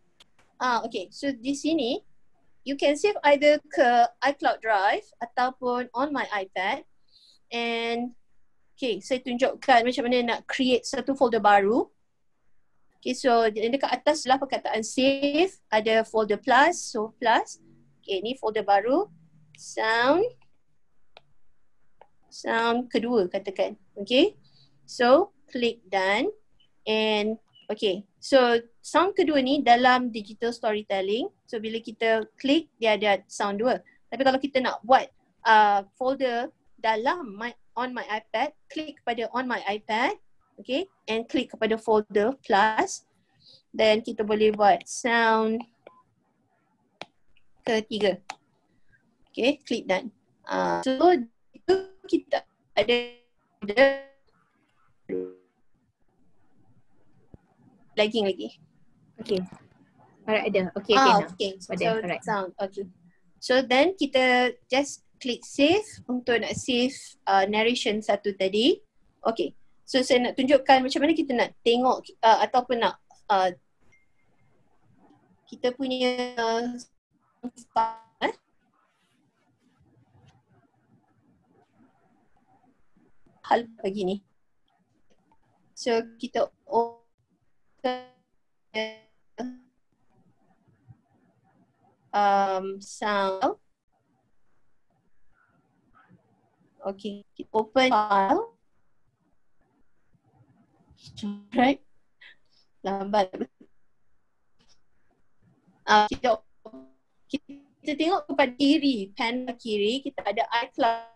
[SPEAKER 10] Okay, so di sini, you can save either ke iCloud Drive ataupun on my iPad. And, okay, saya tunjukkan macam mana nak create satu folder baru. Okay, so dekat atas lah perkataan save, ada folder plus, so plus. Okay, ni folder baru. Sound kedua katakan. Okay, so click done. And okay, so sound kedua ni dalam digital storytelling. So bila kita klik dia ada sound 2. Tapi kalau kita nak buat folder dalam on my iPad, klik kepada on my iPad, okay, and klik kepada folder plus, then kita boleh buat sound ketiga. Okay, klik done. So itu kita ada lagging lagi.
[SPEAKER 2] Okay. Alright, ada. Okay, okay.
[SPEAKER 10] Okay.
[SPEAKER 2] So,
[SPEAKER 10] alright. Sound. Okay. So then kita just klik save untuk nak save narration satu tadi. Okay. So saya nak tunjukkan macam mana kita nak tengok ataupun nak kita punya hal begini. So kita sound. Okay, kita open file. Right. Lambat. Kita tengok kepada kiri, panel kiri kita ada iCloud.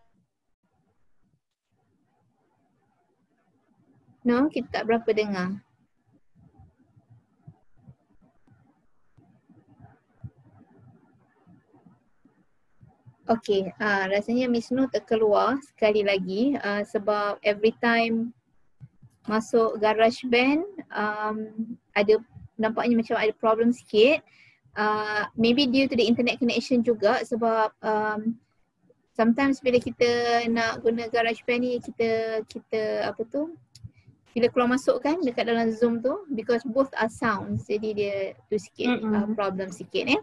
[SPEAKER 2] No, kita tak berapa dengar. Okay, rasanya Miss Nur terkeluar sekali lagi sebab every time masuk GarageBand ada nampaknya macam ada problem sikit. Maybe due to the internet connection juga sebab sometimes bila kita nak guna GarageBand ni kita apa tu, bila keluar masuk kan dekat dalam Zoom tu, because both are sounds, jadi dia tu sikit problem sikit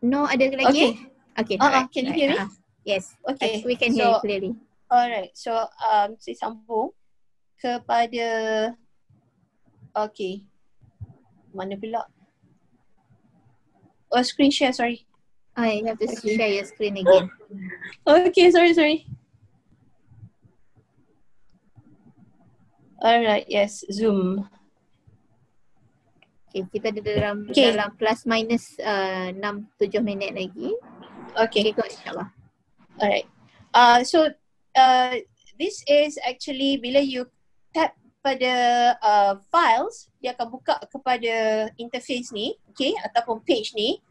[SPEAKER 2] No, ada lagi? Okay,
[SPEAKER 10] can you hear me?
[SPEAKER 2] Yes,
[SPEAKER 10] okay,
[SPEAKER 2] we can hear you clearly.
[SPEAKER 10] Alright, so saya sambung kepada okay, mana pula? Oh, screen share, sorry.
[SPEAKER 2] You have to share your screen again.
[SPEAKER 10] Okay, sorry. Alright, yes, Zoom.
[SPEAKER 2] Okay, kita ada dalam plus minus 6-7 minit lagi.
[SPEAKER 10] Okay,
[SPEAKER 2] go insyaAllah.
[SPEAKER 10] Alright. So this is actually bila you tap pada files, dia akan buka kepada interface ni, okay, ataupun page ni.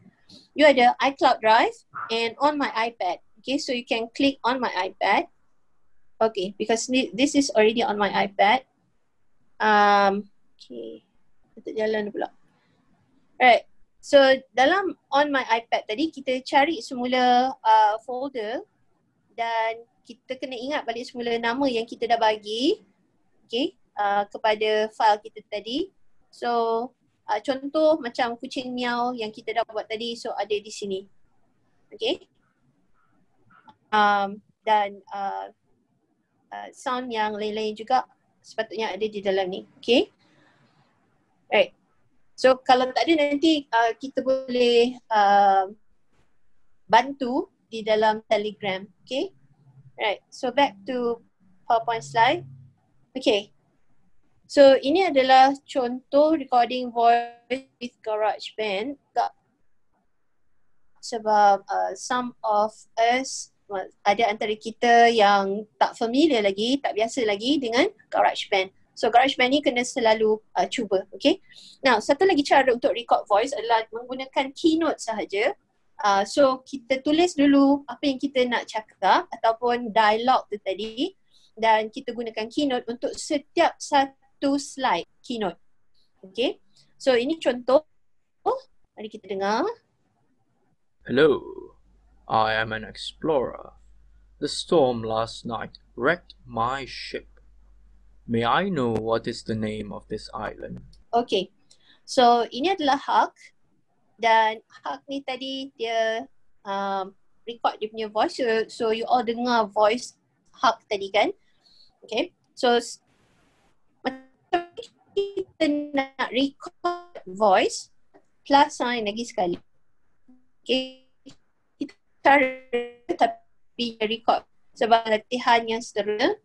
[SPEAKER 10] You ada iCloud Drive and on my iPad. Okay, so you can click on my iPad. Okay, because this is already on my iPad. Okay, kita jalan pula. Right, so dalam on my iPad tadi kita cari semula folder dan kita kena ingat balik semula nama yang kita dah bagi, okay, kepada file kita tadi. So contoh macam kucing miau yang kita dah buat tadi, so ada di sini, okay. Dan sound yang lain-lain juga sepatutnya ada di dalam ni, okay. Right. So kalau tak ada nanti kita boleh bantu di dalam Telegram, okay. Right. So back to PowerPoint slide. Okay. So ini adalah contoh recording voice with GarageBand. Sebab some of us, ada antara kita yang tak familiar lagi, tak biasa lagi dengan GarageBand. So GarageBand ni kena selalu cuba, okay. Now satu lagi cara untuk record voice adalah menggunakan keynote sahaja. So kita tulis dulu apa yang kita nak cakap ataupun dialog tu tadi dan kita gunakan keynote untuk setiap satu slide keynote, okay. So ini contoh, mari kita dengar.
[SPEAKER 11] Hello, I am an explorer. The storm last night wrecked my ship. May I know what is the name of this island?
[SPEAKER 10] Okay, so ini adalah Haq dan Haq ni tadi dia record dia punya voice, so you all dengar voice Haq tadi kan? Okay, so macam kita nak record voice plus sign lagi sekali. Okay, kita tapi record sebab latihan yang seterusnya.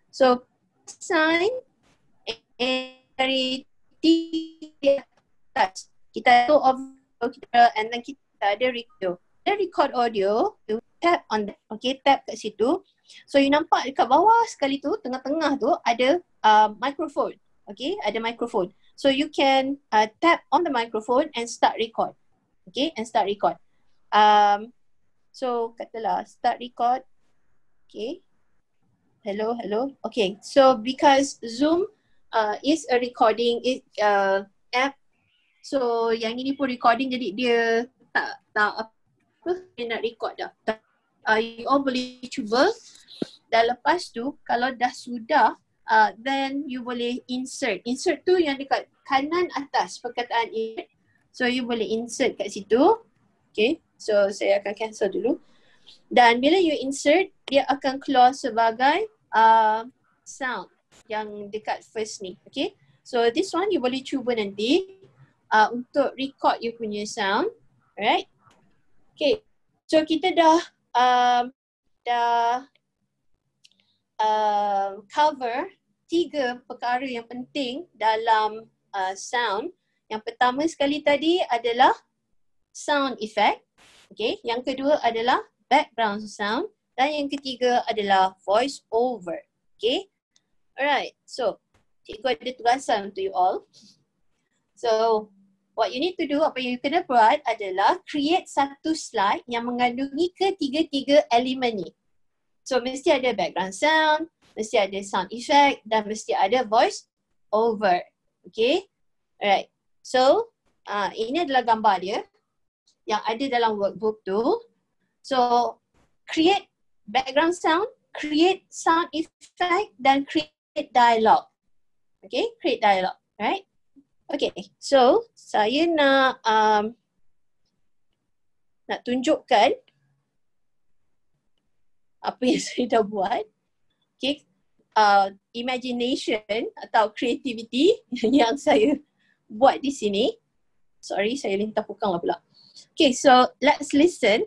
[SPEAKER 10] So sign and dari di atas kita tu overflow kita and then kita ada record. record audio, you tap on that. Okay, tap kat situ. So you nampak dekat bawah sekali tu, tengah-tengah tu ada microphone. Okay, ada microphone. So you can tap on the microphone and start record. Okay, and start record. So katalah start record. Okay. Hello. Okay, so because Zoom is a recording app, so yang ini pun recording, jadi dia tak apa dia nak record dah. You all boleh cuba. Dan lepas tu kalau dah sudah, then you boleh insert. Insert tu yang dekat kanan atas perkataan ini. So you boleh insert kat situ. Okay, so saya akan cancel dulu. Dan bila you insert, dia akan keluar sebagai sound yang dekat first ni. Okay, so this one you boleh cuba nanti untuk record you punya sound. Alright. Okay, so kita dah cover 3 perkara yang penting dalam sound. Yang pertama sekali tadi adalah sound effect. Okay, yang kedua adalah background sound. Dan yang ketiga adalah voice over. Okay, alright. So, cikgu ada tugasan untuk you all. So, what you need to do, apa yang you kena buat adalah create satu slide yang mengandungi ketiga-tiga elemen ni. So mesti ada background sound, mesti ada sound effect dan mesti ada voice over. Okay. Alright. So ini adalah gambar dia yang ada dalam workbook tu. So create background sound, create sound effect dan create dialogue. Okay. Create dialogue. Alright. Okay. So saya nak tunjukkan apa yang saya dah buat. Okay. Imagination atau creativity yang saya buat di sini. Sorry, saya lintah pukang lah pula. Okay, so let's listen.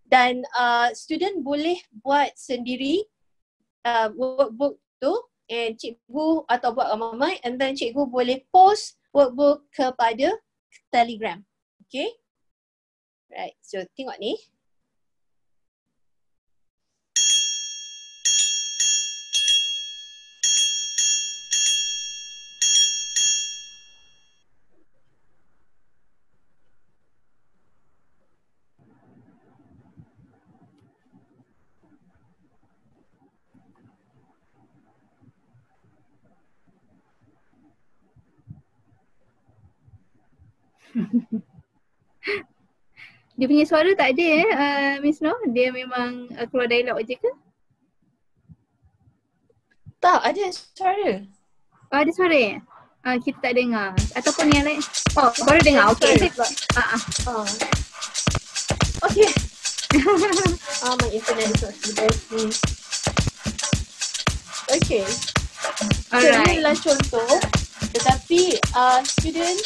[SPEAKER 10] Dan student boleh buat sendiri workbook tu, and cikgu atau buat ramai, and then cikgu boleh post workbook kepada Telegram. Okay. Right, so tengok ni.
[SPEAKER 2] Dia punya suara tak ada Miss Noh? Dia memang keluar dialog je ke?
[SPEAKER 10] Tak, ada suara.
[SPEAKER 2] Oh, ada suara ya? Kita tak dengar. Ataupun yang lain? Oh, baru dengar. Okay.
[SPEAKER 10] Okay. My internet is not the best. Okay.
[SPEAKER 2] Alright.
[SPEAKER 10] So, ini adalah contoh. Tetapi students,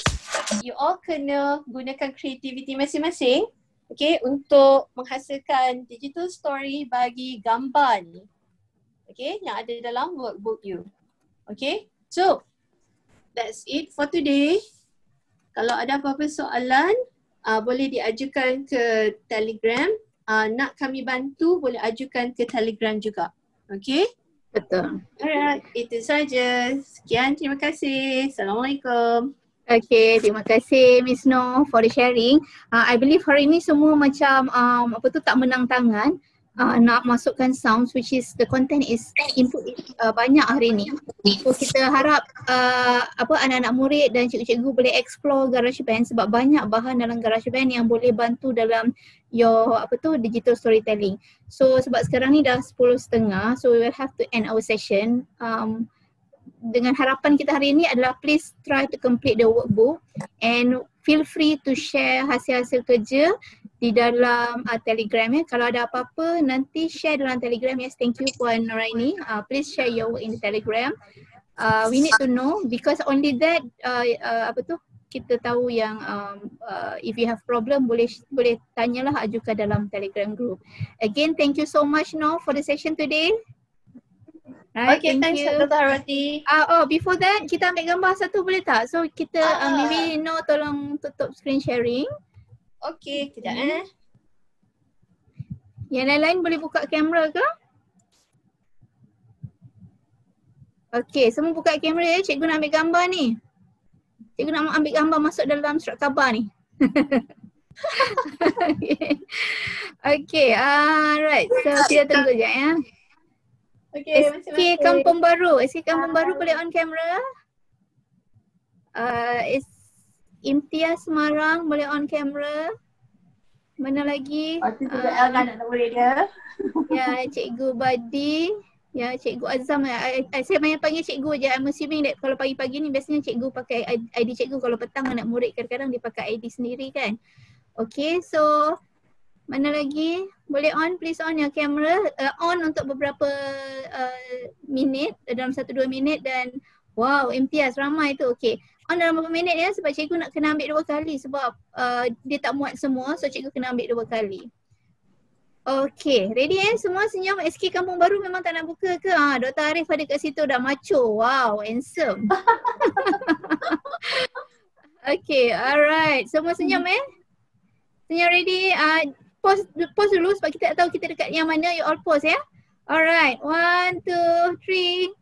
[SPEAKER 10] you all kena gunakan creativity masing-masing, okay, untuk menghasilkan digital story bagi gambar ni, okay, yang ada dalam workbook you. Okay, so that's it for today. Kalau ada apa-apa soalan, boleh diajukan ke Telegram. Nak kami bantu, boleh ajukan ke Telegram juga. Okay?
[SPEAKER 2] Betul.
[SPEAKER 10] Alright, itu saja. Sekian, terima kasih. Assalamualaikum.
[SPEAKER 2] Okay, terima kasih Miss Noh for the sharing. I believe hari ni semua macam tak menang tangan nak masukkan sounds, which is the content is input banyak hari ni. So kita harap anak-anak murid dan cikgu-cikgu boleh explore GarageBand sebab banyak bahan dalam GarageBand yang boleh bantu dalam your digital storytelling. So sebab sekarang ni dah 10:30, so we will have to end our session. Dengan harapan kita hari ini adalah please try to complete the workbook and feel free to share hasil-hasil kerja di dalam Telegram ya. Kalau ada apa-apa nanti share dalam Telegram. Yes, thank you Puan Noraini. Please share your work in the Telegram. We need to know because only that kita tahu yang if you have problem boleh tanyalah, ajukan dalam Telegram group. Again, thank you so much Noh for the session today. Right,
[SPEAKER 10] okay, thanks Dr. Harwati.
[SPEAKER 2] Before that, kita ambil gambar satu boleh tak? So kita maybe Noh tolong tutup screen sharing.
[SPEAKER 10] Okay, kejap
[SPEAKER 2] Yang lain-lain boleh buka kamera ke? Okey, semua buka kamera ya. Cikgu nak ambil gambar ni. Cikgu nak ambil gambar masuk dalam surat khabar ni. Okay, alright. So kita tunggu je ya.
[SPEAKER 10] Okay,
[SPEAKER 2] SK Kampung Baru. SK Kampung Baru boleh on kamera. Imtiaz Semarang boleh on kamera. Mana lagi?
[SPEAKER 10] Itu juga Elgan nak nombor dia.
[SPEAKER 2] Ya, Cikgu Badi. Ya, Cikgu Azam. Saya banyak panggil cikgu je. I'm assuming that kalau pagi-pagi ni biasanya cikgu pakai ID cikgu. Kalau petang anak murid kadang-kadang dia pakai ID sendiri kan. Okay, so mana lagi? Boleh on, please on your camera. On untuk beberapa minit, dalam 1-2 minit dan wow, Imtiaz ramai tu. Okay, on dalam beberapa minit ya sebab cikgu nak kena ambil 2 kali sebab dia tak muat semua, so cikgu kena ambil 2 kali. Okay, ready semua senyum. SK Kampung Baru memang tak nak buka ke? Dr. Arif ada kat situ dah macho. Wow, handsome. Okay, alright. Semua senyum Senyum ready. Pause dulu sebab kita tak tahu kita dekat yang mana. You all pause ya. Alright, 1, 2,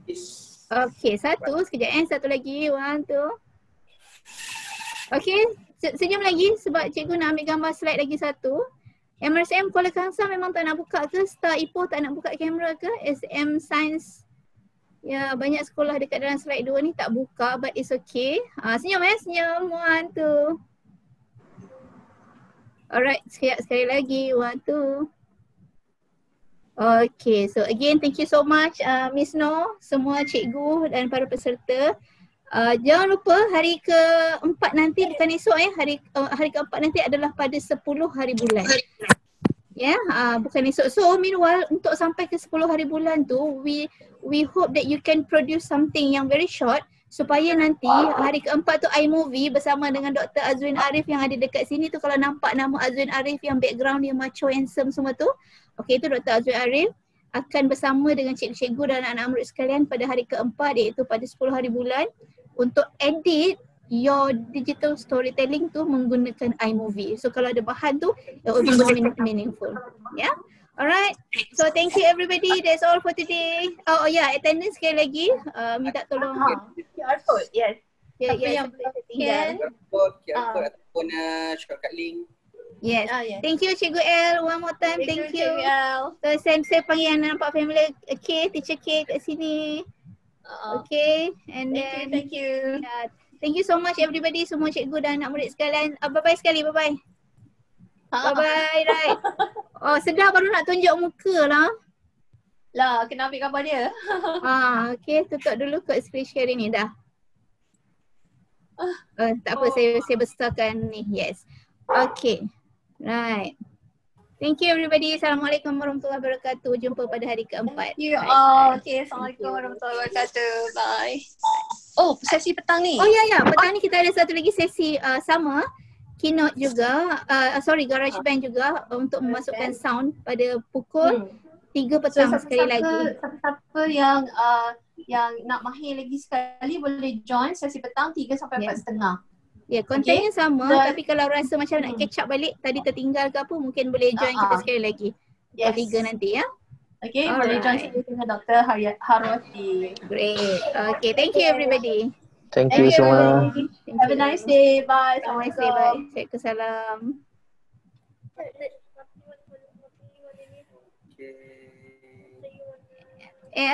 [SPEAKER 2] 3. Okay, satu. Sekejap satu lagi. 1, 2. Okay, senyum lagi sebab cikgu nak ambil gambar slide lagi satu. MRSM Kuala Kangsar memang tak nak buka ke? Star Ipoh tak nak buka kamera ke? SM Science. Ya, banyak sekolah dekat dalam slide 2 ni tak buka but it's okay. Senyum senyum. 1, 2. Alright, sekali lagi. 1, 2. Okay, so again thank you so much Miss No, semua cikgu dan para peserta. Jangan lupa hari ke-4 nanti, bukan esok hari ke-4 nanti adalah pada 10 hari bulan. Ya, bukan esok. So meanwhile untuk sampai ke 10 hari bulan tu we hope that you can produce something yang very short supaya nanti hari ke-4 tu iMovie bersama dengan Dr. Azwin Arif yang ada dekat sini tu, kalau nampak nama Azwin Arif yang background dia macho handsome semua tu. Okay, itu Dr. Azwin Arif akan bersama dengan cikgu-cikgu dan anak-anak murid sekalian pada hari ke-4 iaitu pada 10 hari bulan untuk edit your digital storytelling tu menggunakan iMovie. So kalau ada bahan tu, it will be more meaningful. Yeah. Alright. So thank you everybody. That's all for today. Oh yeah, attendance sekali lagi. Minta tolong.
[SPEAKER 10] QR code, yes.
[SPEAKER 2] Ya,
[SPEAKER 10] Siapa yang boleh tinggal.
[SPEAKER 9] QR code ataupun shortcut link.
[SPEAKER 2] Yes. Thank you Cikgu L. One more time. Thank you.
[SPEAKER 10] Cikgu L.
[SPEAKER 2] So saya panggil yang nampak family K, Teacher K kat sini. Okay. And then
[SPEAKER 10] thank you.
[SPEAKER 2] Thank you so much everybody, semua cikgu dan anak murid sekalian. Bye-bye sekali, bye-bye. Bye-bye, right. Oh, sedar baru nak tunjuk muka lah.
[SPEAKER 10] Lah, kena ambil gambar dia.
[SPEAKER 2] Okay, tutup dulu kat screen sharing ni dah. Tak apa, saya besarkan ni. Yes. Okay. Right. Thank you everybody. Assalamualaikum warahmatullahi wabarakatuh. Jumpa pada hari ke-4.
[SPEAKER 10] Thank you all. Okay, Assalamualaikum warahmatullahi wabarakatuh. Bye. Oh, sesi petang ni.
[SPEAKER 2] Oh ya, petang ni kita ada satu lagi sesi sama. Keynote juga, GarageBand juga untuk memasukkan sound pada pukul 3 petang sekali lagi.
[SPEAKER 10] Siapa yang nak mahir lagi sekali boleh join sesi petang 3 sampai 4:30.
[SPEAKER 2] Ya, kontennya sama tapi kalau rasa macam nak catch up balik, tadi tertinggal ke apa, mungkin boleh join kita sekali lagi. Pukul 3 nanti ya.
[SPEAKER 10] Okay, boleh join sekali dengan Dr. Harwati.
[SPEAKER 2] Great. Okay, thank you everybody.
[SPEAKER 8] Thank you semua.
[SPEAKER 10] Have a nice day. Bye.
[SPEAKER 2] Assalamualaikum. Waalaikumsalam.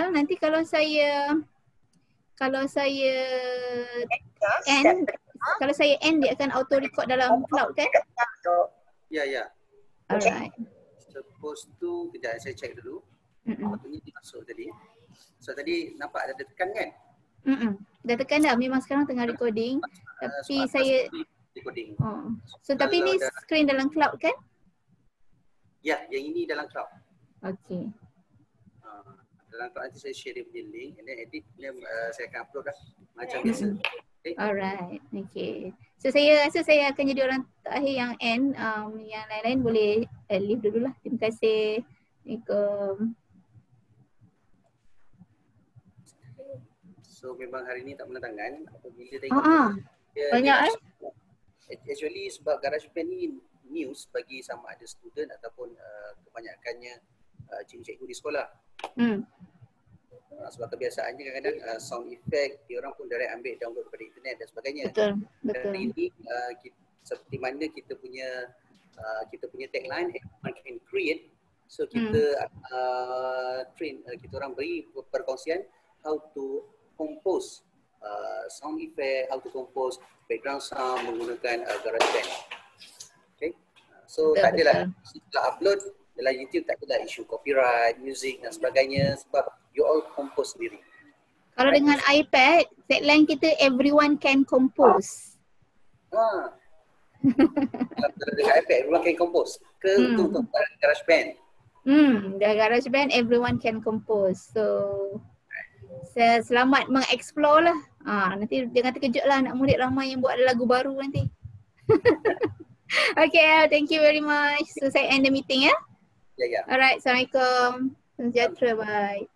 [SPEAKER 2] Nanti kalau saya end dia akan auto record dalam cloud kan?
[SPEAKER 9] Ya.
[SPEAKER 2] Alright.
[SPEAKER 9] Suppose tu kejap saya check dulu. Patutnya dia masuk tadi. So tadi nampak ada tekan kan?
[SPEAKER 2] Dah tekan dah, memang sekarang tengah recording. Tapi saya
[SPEAKER 9] recording.
[SPEAKER 2] So tapi ni screen dalam cloud kan?
[SPEAKER 9] Ya, yang ini dalam cloud.
[SPEAKER 2] Okay.
[SPEAKER 9] Dalam cloud nanti saya share dia punya link and then edit saya akan upload lah macam biasa. Okay.
[SPEAKER 2] Alright, okay. So saya rasa saya akan jadi orang terakhir yang end. Yang lain-lain boleh leave dulu lah. Terima kasih. Assalamualaikum.
[SPEAKER 9] So memang hari ni tak menantangan apabila tengok
[SPEAKER 2] banyak
[SPEAKER 9] actually sebab GarageBand ni news bagi sama ada student ataupun kebanyakannya cikgu-cikgu di sekolah. Sebab kebiasaannya kadang-kadang sound effect dia orang pun direct ambil download daripada internet dan sebagainya. Dan ini seperti mana kita punya tagline everyone can create. So kita train kita orang beri perkongsian how to compose sound effect, how to compose background sound menggunakan GarageBand. Okay. So tak adalah setelah upload dalam YouTube tak adalah isu copyright, music dan sebagainya sebab you all compose sendiri.
[SPEAKER 2] Kalau dengan iPad, tagline kita everyone can compose.
[SPEAKER 9] Kalau dengan iPad, everyone can compose. Untuk GarageBand.
[SPEAKER 2] Dah GarageBand, everyone can compose. So, selamat mengeksplor lah. Nanti jangan terkejut lah anak murid ramai yang buat lagu baru nanti. Okay, thank you very much. So, saya end the meeting ya.
[SPEAKER 9] Ya.
[SPEAKER 2] Alright, Assalamualaikum. Sejahtera, bye.